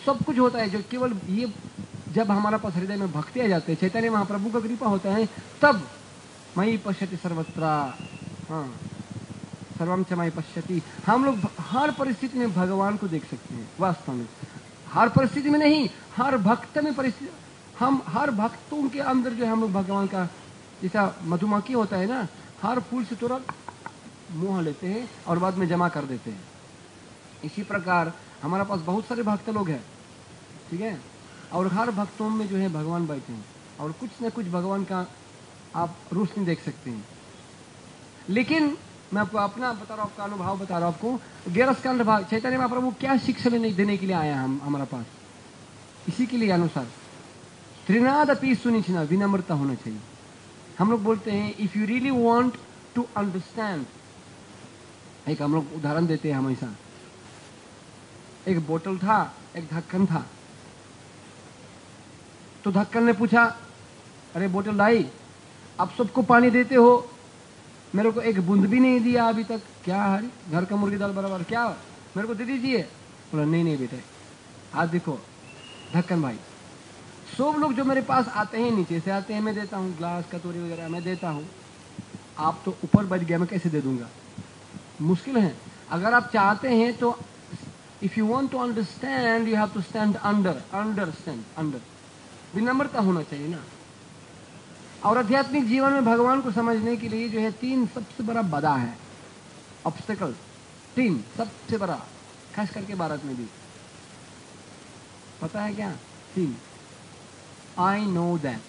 सब कुछ होता है जो केवल ये, जब हमारा पास हृदय में भक्ति आ जाते हैं, चैतन्य महाप्रभु का कृपा होता है, तब मयि पश्यति सर्वत्र, हाँ सर्वम च मयि पश्यति, हम लोग हर परिस्थिति में भगवान को देख सकते हैं। वास्तव में हर परिस्थिति में नहीं, हर भक्त में परिस्थिति, हम हर भक्तों के अंदर जो है हम लोग भगवान का, जैसा मधुमक्खी होता है ना, हर फूल से तुरंत मुँह लेते हैं और बाद में जमा कर देते हैं। इसी प्रकार हमारे पास बहुत सारे भक्त लोग हैं, ठीक है, और हर भक्तों में जो है भगवान बैठे हैं, और कुछ न कुछ भगवान का आप रोशनी देख सकते हैं। लेकिन मैं आपको अपना बता रहा हूँ, आपका अनुभव बता रहा हूँ आपको। 11 स्कंद भाग चैतन्य महाप्रभु क्या शिक्षा देने के लिए आया हम हमारा पास, इसी के लिए अनुसार त्रिनाद अपी सुनिश्चिना, विनम्रता होना चाहिए। हम लोग बोलते हैं if you really want to understand, एक हम लोग उदाहरण देते हैं हमेशा, एक बोतल था, एक ढक्कन था, तो ढक्कन ने पूछा, अरे बोतल लाई, आप सबको पानी देते हो, मेरे को एक बूंद भी नहीं दिया अभी तक, क्या हरी घर का मुर्गी दाल बराबर, क्या मेरे को दे दीजिए। बोला नहीं बेटे, आज देखो ढक्कन भाई, सब लोग जो मेरे पास आते हैं, नीचे से आते हैं, मैं देता हूँ, ग्लास कटोरी वगैरह मैं देता हूँ, आप तो ऊपर बैठ गया, मैं कैसे दे दूंगा, मुश्किल है। अगर आप चाहते हैं तो if you want to understand you have to stand under, विनम्रता होना चाहिए ना। और आध्यात्मिक जीवन में भगवान को समझने के लिए जो है 3 सबसे बड़ा बाधा है, ऑब्स्टेकल 3 सबसे बड़ा, खास करके भारत में भी, पता है क्या? 3, आई नो दैट,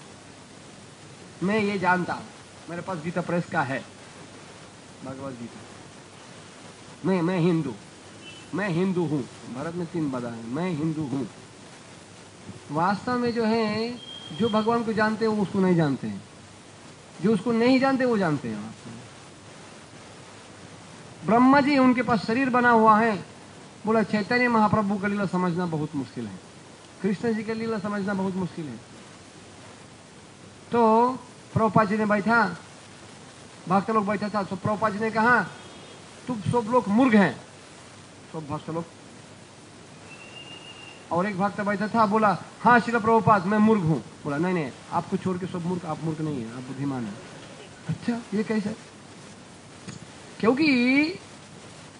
मैं ये जानता हूं, मेरे पास गीता प्रेस का है भगवत गीता, मैं हिंदू हूँ। भारत में 3 बाधा है, मैं हिंदू हूँ। वास्तव में जो है, जो भगवान को जानते हैं वो उसको नहीं जानते हैं, जो उसको नहीं जानते वो जानते हैं। वास्तव में ब्रह्मा जी, उनके पास शरीर बना हुआ है, बोला चैतन्य महाप्रभु का लीला समझना बहुत मुश्किल है, कृष्ण जी का लीला समझना बहुत मुश्किल है। तो प्रभुपाद जी ने बैठा, भक्त लोग बैठा था, तो प्रभुपाद जी ने कहा तुम सब लोग मूर्ख हैं, सब भक्त लोग। और एक भक्त बैठा था, बोला हाँ श्रील प्रभुपाद मैं मूर्ख हूँ। बोला नहीं, आपको छोड़ के सब मूर्ख, आप मूर्ख नहीं है, आप बुद्धिमान है। अच्छा ये कैसे? क्योंकि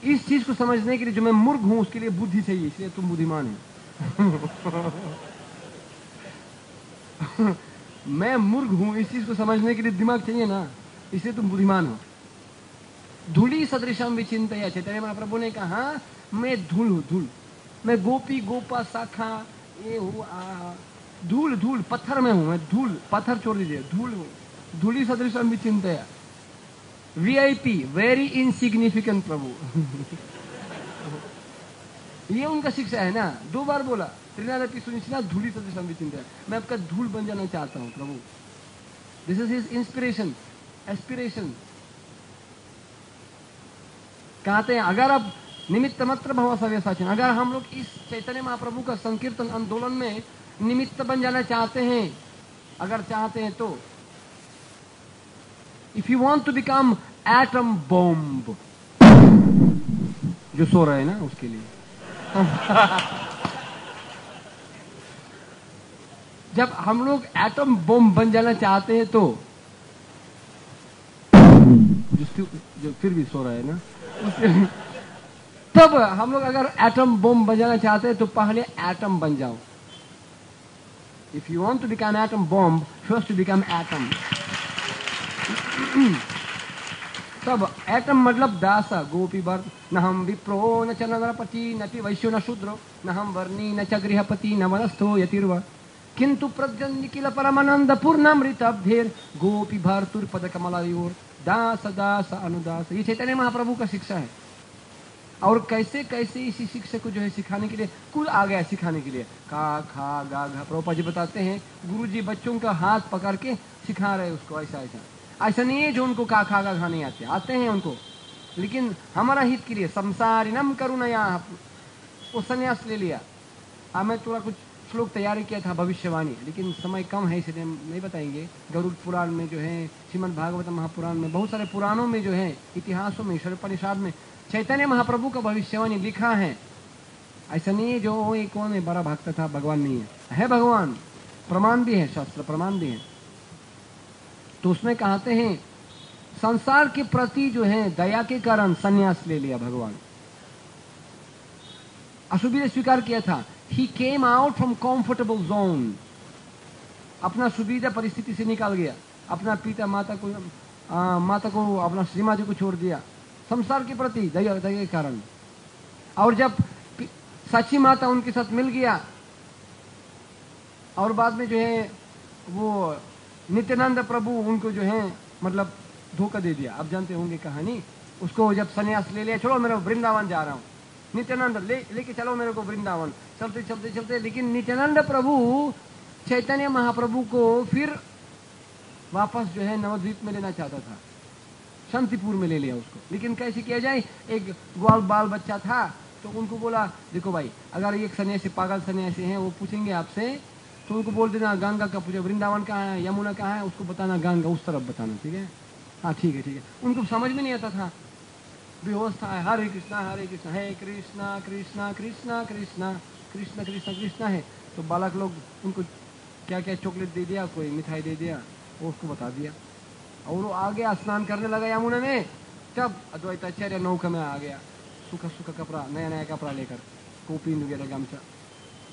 इस चीज को समझने के लिए जो मैं मूर्ख हूँ उसके लिए बुद्धि चाहिए, इसलिए तुम बुद्धिमान है। मैं मूर्ख हूँ, इस चीज को समझने के लिए दिमाग चाहिए ना, इसलिए तुम बुद्धिमान हो। धूली सदृशम विचिंतया, चैतन्य महाप्रभु ने कहा मैं धूल हूँ, धूल, मैं गोपी गोपा शाखा ये हूँ, धूल पत्थर में हूँ मैं, धूल पत्थर छोड़ दीजिए, धूल हूँ, धूली सदृशम विचिंतया। VIP, वेरी इनसिग्निफिकेंट प्रभु। ये उनका शिक्षा है ना। 2 बार बोला, त्रिनादपि सुनिश्चिना धूलि सदृशम विचिन्त्य, मैं आपका धूल बन जाना चाहता हूं प्रभु। This is his inspiration, aspiration. कहते हैं अगर अब निमित्त मात्र भव सव्यसाचिन, अगर हम लोग इस चैतन्य महाप्रभु का संकीर्तन आंदोलन में निमित्त बन जाना चाहते हैं, अगर चाहते हैं तो, if you want to become atom bomb, जो सो रहे हैं ना उसके लिए जब हम लोग एटम बॉम्ब बन जाना चाहते हैं तो, जो फिर भी सो रहा है ना तब हम लोग अगर एटम बॉम्ब बन जाना चाहते हैं तो पहले एटम बन जाओ। If you want to become atom bomb, first to become atom. तब एटम मतलब दास, गोपी वर्त, न हम विप्रो न च नरपति न पि वैश्यो न शूद्रो न हम वर्णी न च गृहपति न वनस्थो यतिर्वा किंतु प्रजन्य किल परमानंद पूर्णामृतब्धेर गोपी भर्तुर पद कमलायोर दास दास अनुदास। ये चैतन्य महाप्रभु का शिक्षा है। और कैसे कैसे इसी शिक्षा को जो है सिखाने के लिए कुल आ गया, सिखाने के लिए का खा गा घा। प्रभुपाद जी बताते हैं गुरुजी बच्चों का हाथ पकड़ के सिखा रहे उसको, ऐसा ऐसा। ऐसा नहीं है जो उनको का खा गा घा नहीं आते हैं उनको, लेकिन हमारा हित के लिए संसारिनम करुणया वो संन्यास ले लिया। अब मैं थोड़ा कुछ श्लोक तैयारी किया था भविष्यवाणी, लेकिन समय कम है इसलिए नहीं बताएंगे। गरुड़ पुराण में जो है, श्रीमद् भागवत महापुराण में, बहुत सारे पुराणों में जो है, इतिहासों में, षडोपनिषद में चैतन्य महाप्रभु का भविष्यवाणी लिखा है। ऐसा नहीं है जो ये कौन है बड़ा भक्त था, भगवान नहीं है भगवान, प्रमाण भी है, शास्त्र प्रमाण भी है। तो उसमें कहते हैं संसार के प्रति जो है दया के कारण संन्यास ले लिया भगवान। अशुभी ने स्वीकार किया था, he came out from comfortable zone, अपना सुविधा परिस्थिति से निकाल गया, अपना पिता माता को अपना श्रीमाता को छोड़ दिया संसार के प्रति दया के कारण। और जब सच्ची माता उनके साथ मिल गया और बाद में जो है वो नित्यानंद प्रभु उनको जो है मतलब धोखा दे दिया। आप जानते होंगे कहानी, उसको जब संन्यास ले लिया, चलो मेरे वृंदावन जा रहा हूँ, नित्यानंद लेके चलो मेरे को वृंदावन। चलते चलते चलते, लेकिन नित्यानंद प्रभु चैतन्य महाप्रभु को फिर वापस जो है नवद्वीप में लेना चाहता था, शांतिपुर में ले लिया उसको। लेकिन कैसे किया जाए, एक ग्वाल बाल बच्चा था तो उनको बोला देखो भाई, अगर एक सन्यासी पागल सन्यासी हैं वो पूछेंगे आपसे तो उनको बोल देना गंगा का पूछो, वृंदावन कहाँ है, यमुना कहाँ है, उसको बताना गंगा उस तरफ बताना, ठीक है। हाँ ठीक है ठीक है। उनको समझ में नहीं आता था, बेहोश था। हरे कृष्णा हे कृष्णा कृष्णा कृष्णा कृष्णा कृष्णा कृष्णा कृष्णा है। तो बालक लोग उनको क्या क्या चॉकलेट दे दिया, कोई मिठाई दे दिया, वो उसको बता दिया। और वो आ गया, स्नान करने लगा यमुना में। तब अद्वैताचार्य नौका में आ गया, सूखा सूखा कपड़ा, नया नया कपड़ा लेकर, कोपीन वगैरह गमछा।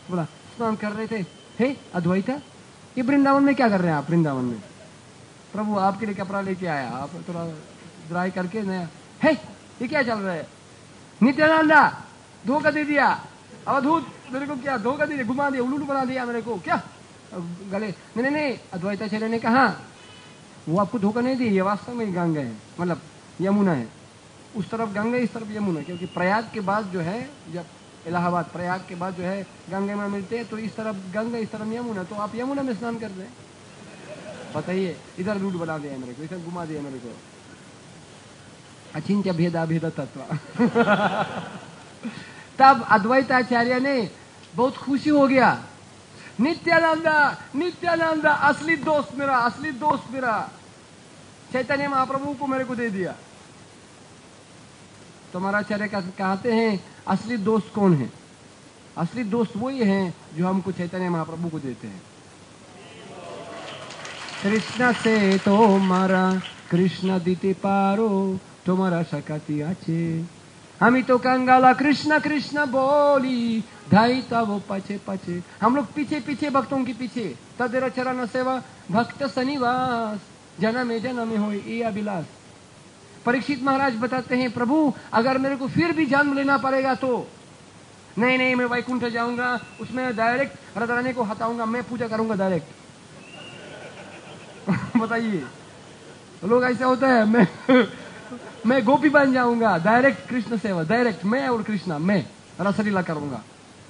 बोला स्नान कर रहे थे, हे अद्वैता ये वृंदावन में क्या कर रहे हैं आप? वृंदावन में प्रभु आपके लिए कपड़ा लेके आया, आप थोड़ा ड्राई करके नया है, ये क्या चल रहा है? नित्यानंदा धोखा दे दिया, अवधूत मेरे को क्या धोखा दे दिया, घुमा दिया, उल्लू बना दिया मेरे को, क्या गले। नहीं, अद्वैताचार्य ने कहा वो आपको धोखा नहीं दिया, ये वास्तव में गंगा है, मतलब यमुना है। उस तरफ गंगा, इस तरफ यमुना, क्योंकि प्रयाग के बाद जो है, जब इलाहाबाद प्रयाग के बाद जो है गंगा में मिलते हैं, तो इस तरफ गंगा इस तरफ यमुना, तो आप यमुना में स्नान कर रहे हैं। बताइए, इधर रूट बना दिया मेरे को, इधर घुमा दिया मेरे को। अचिंत्य भेदा भेद तत्व तब अद्वैताचार्य ने बहुत खुशी हो गया, नित्यानंदा असली दोस्त मेरा चैतन्य महाप्रभु को मेरे को दे दिया। तो महाराचार्य कहते हैं असली दोस्त कौन है? असली दोस्त वही है जो हमको चैतन्य महाप्रभु को देते हैं। कृष्ण से तुम्हारा कृष्ण दीते पारो तुम्हारा सकती आचे, हम तो कंगाला कृष्ण कृष्ण बोली ढाई तब पचे पचे। हम लोग पीछे पीछे भक्तों के पीछे, तदेरा चरण सेवा भक्त सनिवास, जन्म हो ये अभिलाष। परीक्षित महाराज बताते हैं प्रभु अगर मेरे को फिर भी जन्म लेना पड़ेगा तो नहीं मैं वैकुंठ जाऊंगा, उसमें डायरेक्ट राधारानी को हटाऊंगा, मैं पूजा करूंगा डायरेक्ट। बताइए, लोग ऐसा होता है, मैं मैं गोपी बन जाऊंगा, डायरेक्ट कृष्ण सेवा, डायरेक्ट मैं और कृष्णा, मैं रसलीला करूंगा।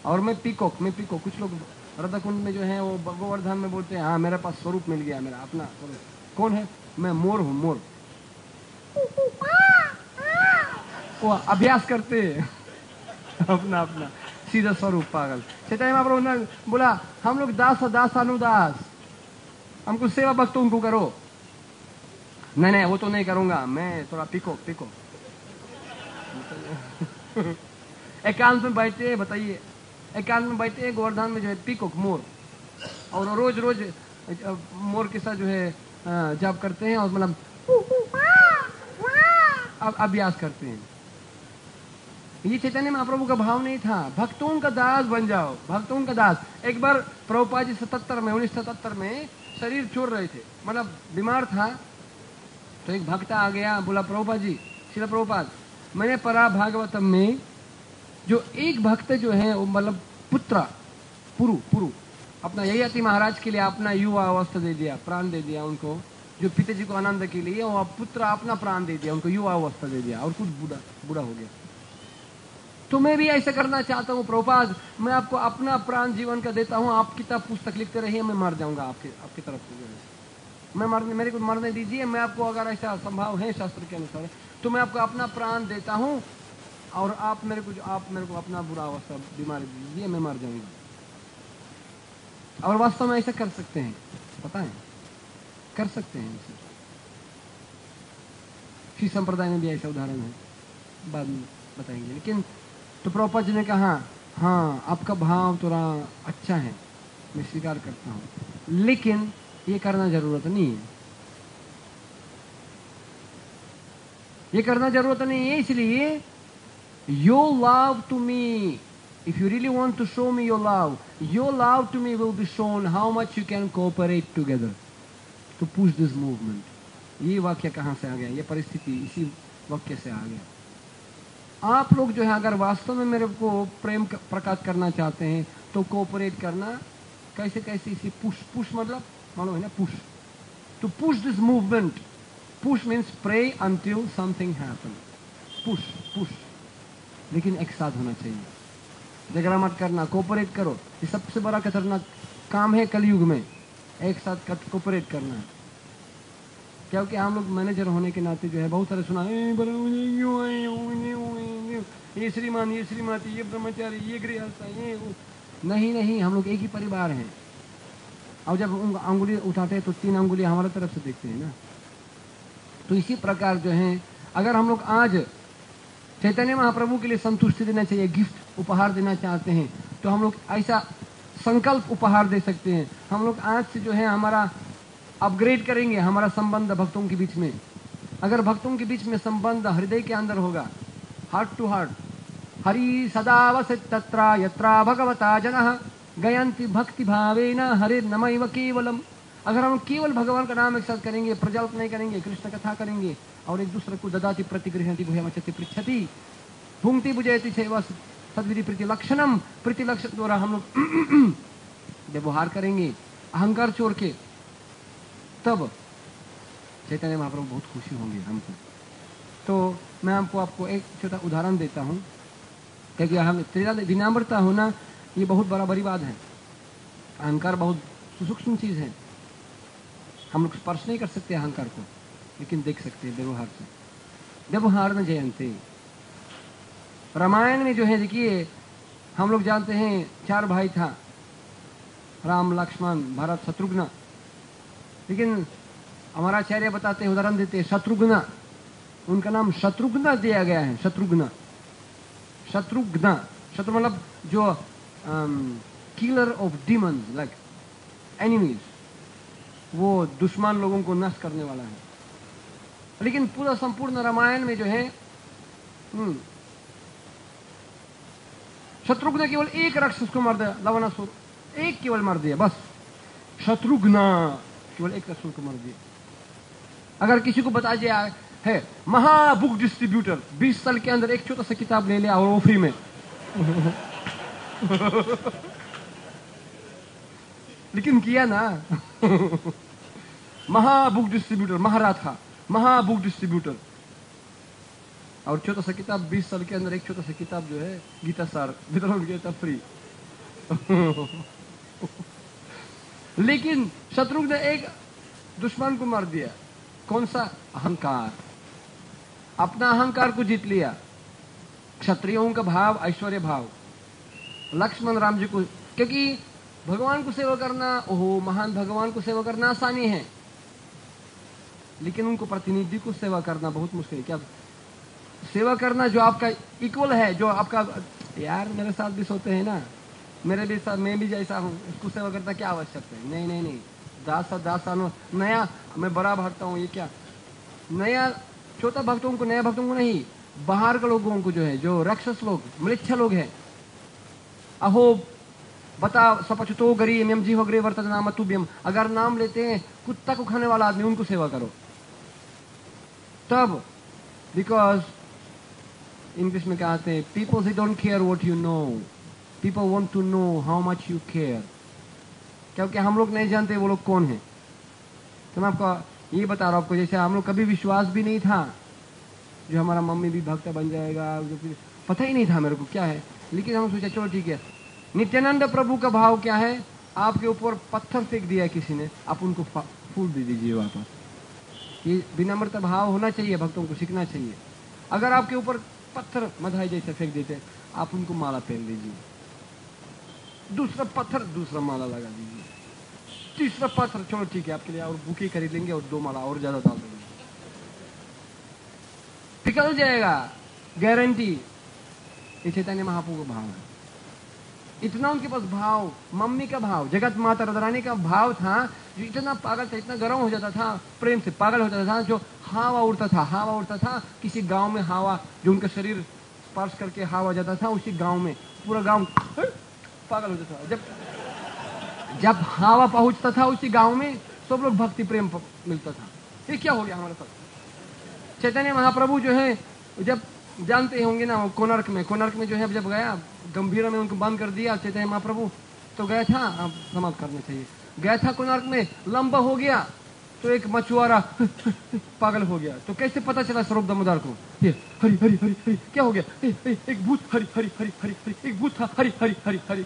और मैं पीकॉक, कुछ लोग राधा कुंड में जो है वो गोवर्धन में बोलते हैं हाँ मेरे पास स्वरूप मिल गया, मेरा अपना स्वरूप। कौन है? मैं मोर हूं, मोर। वो अभ्यास करते हैं अपना अपना सीधा स्वरूप। पागल। चैतन्य महाप्रभु ने बोला हम लोग दास दास अनुदास, हमको सेवा भक्त उनको करो। नहीं वो तो नहीं करूंगा, मैं थोड़ा पिको एकांत में बैठते, बताइए एकांत में बैठते गोवर्धन में जो है पीकॉक, मोर, और रोज रोज मोर के साथ जो है जप करते हैं और मतलब अभ्यास करते हैं। ये चैतन्य महाप्रभु का भाव नहीं था, भक्तों का दास बन जाओ, भक्तों का दास। एक बार प्रभुपाद जी 1977 में शरीर छोड़ रहे थे, मतलब बीमार था, तो एक भक्त आ गया, बोला प्रभुपाद जी, श्रील प्रभुपाद, मैंने पढ़ा भागवतम में जो एक भक्त जो है वो मतलब पुरु अपना ययाति महाराज के लिए अपना युवा अवस्था दे दिया, प्राण दे दिया उनको, जो पिताजी को आनंद के लिए, वो पुत्र अपना प्राण दे दिया उनको, युवा अवस्था दे दिया, और कुछ बूढ़ा हो गया। तो मैं भी ऐसा करना चाहता हूँ प्रभुपाद, मैं आपको अपना प्राण जीवन का देता हूँ, आप किताब पुस्तक लिखते रहिए, मैं मर जाऊंगा आपकी तरफ से, मेरे को मरने दीजिए, मैं आपको अगर ऐसा संभव है शास्त्र के अनुसार तो मैं आपको अपना प्राण देता हूँ, और आप मेरे को अपना बुरा अवस्था बीमारी दीजिए, मैं मर जाऊंगा। और वास्तव में ऐसा कर सकते हैं, पता है, कर सकते हैं इसे। श्री संप्रदाय में भी ऐसा उदाहरण है, बाद में बताएंगे। लेकिन तो प्रभुपाद जी ने कहा हाँ आपका भाव थोड़ा अच्छा है, मैं स्वीकार करता हूँ, लेकिन ये करना जरूरत नहीं है, ये करना जरूरत नहीं है। इसलिए your love to me, if you really want to show me your love to me will be shown how much you can cooperate together to push this movement. ये वाक्य कहाँ से आ गया? ये परिस्थिति इसी वाक्य से आ गया। आप लोग जो है अगर वास्तव में मेरे को प्रेम प्रकट करना चाहते हैं तो कोऑपरेट करना, कैसे इसी पुश मतलब मालूम है ना, push, to push this movement. Push means pray until something happen, push, लेकिन एक साथ होना चाहिए, झगड़ा मत करना, कोऑपरेट करो। ये सबसे बड़ा खतरनाक काम है कलयुग में, एक साथ कोऑपरेट करना है। क्योंकि हम लोग मैनेजर होने के नाते जो है बहुत सारे सुना, ये श्रीमान, ये श्रीमती, ये ब्रह्मचारी, ये गृहस्थ, ये नहीं, हम लोग एक ही परिवार हैं। और जब अंगुली उठाते हैं तो 3 अंगुली हमारे तरफ से देखते हैं ना। तो इसी प्रकार जो है अगर हम लोग आज चैतन्य महाप्रभु के लिए संतुष्टि देना चाहिए, गिफ्ट उपहार देना चाहते हैं, तो हम लोग ऐसा संकल्प उपहार दे सकते हैं। हम लोग आज से जो है हमारा अपग्रेड करेंगे हमारा संबंध भक्तों के बीच में। अगर भक्तों के बीच में संबंध हृदय के अंदर होगा, हार्ट टू हार्ट, हरि सदा वसति तत्र यत्र भगवता जनः गयन्ति भक्ति भावेन हरे नमैव केवलम। अगर हम केवल भगवान का नाम एक साथ करेंगे, प्रजल्प नहीं करेंगे, कृष्ण कथा करेंगे, और एक दूसरे को ददाति प्रतिगृह्णति गुह्यमचति पृच्छति भुंक्ति बुझयति सेवा सद्विधि प्रीति लक्षणम, प्रीति लक्षण द्वारा हम लोग व्यवहार करेंगे अहंकार छोड़ के, तब चैतन्य महाप्रभु बहुत खुशी होंगे हमको। तो मैं आपको एक छोटा उदाहरण देता हूँ, क्योंकि हम विनम्रता होना ये बहुत बड़ी बात है। अहंकार बहुत सूक्ष्म चीज है, हम लोग स्पर्श नहीं कर सकते अहंकार को, लेकिन देख सकते हैं व्यवहार से। व्यवहार में जयंती रामायण में जो है, देखिए हम लोग जानते हैं 4 भाई था, राम लक्ष्मण भरत शत्रुघ्न, लेकिन हमारा आचार्य बताते हैं, उदाहरण देते हैं शत्रुघ्न, उनका नाम शत्रुघ्न दिया गया है। शत्रु मतलब जो killer of demons, like enemies, वो दुश्मन लोगों को नष्ट करने वाला है। लेकिन पूरा संपूर्ण रामायण में जो है शत्रुघ्न केवल एक राक्षस को मार दिया, लवणासुर, एक केवल मार दिया बस। शत्रुघ्न केवल एक राक्षस को मार दिया। अगर किसी को बता दिया है महाबुक डिस्ट्रीब्यूटर 20 साल के अंदर एक छोटा सा किताब ले लिया और वो फ्री में लेकिन किया ना महाबुक डिस्ट्रीब्यूटर, महाराथा महाबुक डिस्ट्रीब्यूटर, और छोटा सा किताब 20 साल के अंदर एक छोटा सा किताब जो है गीता सार वितरण किया था फ्री। लेकिन शत्रुघ्न ने एक दुश्मन को मार दिया। कौन सा? अहंकार। अपना अहंकार को जीत लिया। क्षत्रियों का भाव, ऐश्वर्य भाव। लक्ष्मण राम जी को, क्योंकि भगवान को सेवा करना, ओहो महान भगवान को सेवा करना आसानी है, लेकिन उनको प्रतिनिधि को सेवा करना बहुत मुश्किल है। क्या सेवा करना जो आपका इक्वल है, जो आपका यार मेरे साथ भी सोते हैं ना, मेरे भी साथ, मैं भी जैसा हूँ, उसको सेवा करता क्या आवश्यकता है? नहीं नहीं नहीं, दास नया मैं बड़ा भरता हूँ, ये क्या नया? छोटा भक्तों को, नया भक्तों को नहीं, बाहर के लोगों को जो है, जो राक्षस लोग, मृच्छ लोग हैं, अहो बता सपचतो गरी एम जी हो गरे वर्तन नाम तुभ्यम, अगर नाम लेते हैं कुत्ता को खाने वाला आदमी, उनको सेवा करो तब। बिकॉज इंग्लिश में कहते हैं people they don't care what you know, people want to know how much you care. क्योंकि हम लोग नहीं जानते वो लोग कौन है। तो मैं आपको ये बता रहा हूं, आपको जैसे हम लोग कभी विश्वास भी नहीं था जो हमारा मम्मी भी भक्त बन जाएगा, जो फिर पता ही नहीं था मेरे को क्या है, लेकिन हम सोचा चलो ठीक है। नित्यानंद प्रभु का भाव क्या है? आपके ऊपर पत्थर फेंक दिया किसी ने, आप उनको फूल दे दीजिए वापस। ये विनम्रता भाव होना चाहिए, भक्तों को सीखना चाहिए। अगर आपके ऊपर पत्थर मधाई जैसे फेंक देते, आप उनको माला पहन लीजिए। दूसरा पत्थर, दूसरा माला लगा दीजिए। तीसरा पत्थर, चलो ठीक है आपके लिए और बुके खरीद लेंगे और 2 माला और ज्यादा डाल देंगे, पिघल जाएगा, गारंटी। ये चैतन्य महाप्रभु का भाव है। इतना उनके पास भाव, मम्मी का भाव, जगत माता रानी का भाव था, जो इतना पागल था, इतना गर्म हो जाता था, प्रेम से पागल हो जाता था। जो हवा उड़ता था किसी गांव में, हवा जो उनका शरीर स्पर्श करके हवा जाता था, उसी गांव में पूरा गांव पागल हो जाता था। जब हवा पहुंचता था उसी गांव में, सब लोग भक्ति प्रेम मिलता था। ये क्या हो गया हमारे साथ? चैतन्य महाप्रभु जो है, जब जानते होंगे ना, कोणार्क में जो है, जब गया गंभीरा में उनको बंद कर दिया चैतन्य महाप्रभु, तो गया था, अब समाप्त करना चाहिए, गया था कोणार्क में, लंबा हो गया तो एक मछुआरा पागल हो गया। तो कैसे पता चला स्वरूप दामोदर को? ये हरि हरि हरि हरि क्या हो गया? एक भूत, हरि हरि हरि हरि हरि, एक भूत था, हरि हरि हरि हरि,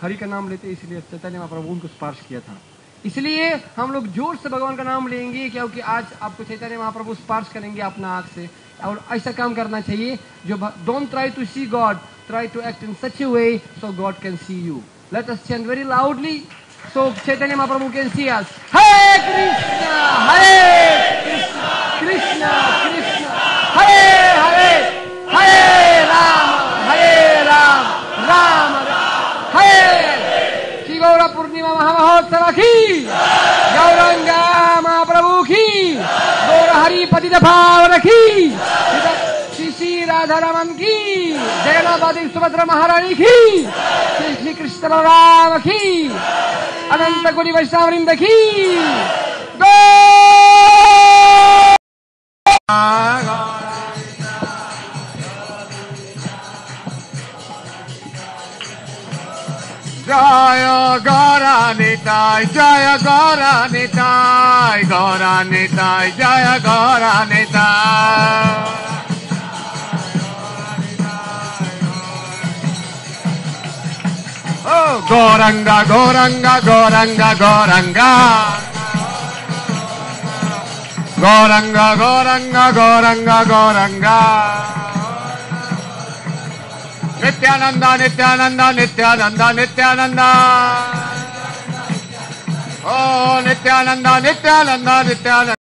हरि का नाम लेते इसलिए चैतन्य महाप्रभु उनको स्पर्श किया था। इसलिए हम लोग जोर से भगवान का नाम लेंगे, क्योंकि आज आपको चैतन्य महाप्रभु स्पर्श करेंगे अपना आंख से। और ऐसा काम करना चाहिए जो don't try to see God, try to act in such a way so God can see you. Let us chant very loudly so Chaitanya Mahaprabhu can see us. Hare Krishna, Krishna Krishna, Hare Hare, Hare Ram, Ram Ram, Hare. Shri Gaura Purnima Mahamahotsav ki, Gauranga Mahaprabhu ki, Gaura Hari Patita Bhavana ki, Shri Radha Raman की, जगन्नाथ सुभद्रा महारानी की, श्री कृष्ण बलराम की, अनंत कोटि वैष्णव वृंद की, जय गौरानिताय, जय गौरानिताय, गौरानिताय, जय गौरानिताय। गौरंगा गौरंगा गौरंगा गौरंगा, गौरंगा गौरंगा गौरंगा गौरंगा, नित्यानंदा नित्यानंदा नित्यानंदा नित्यानंदा, ओ नित्यानंदा नित्यानंदा नित्यानंदा।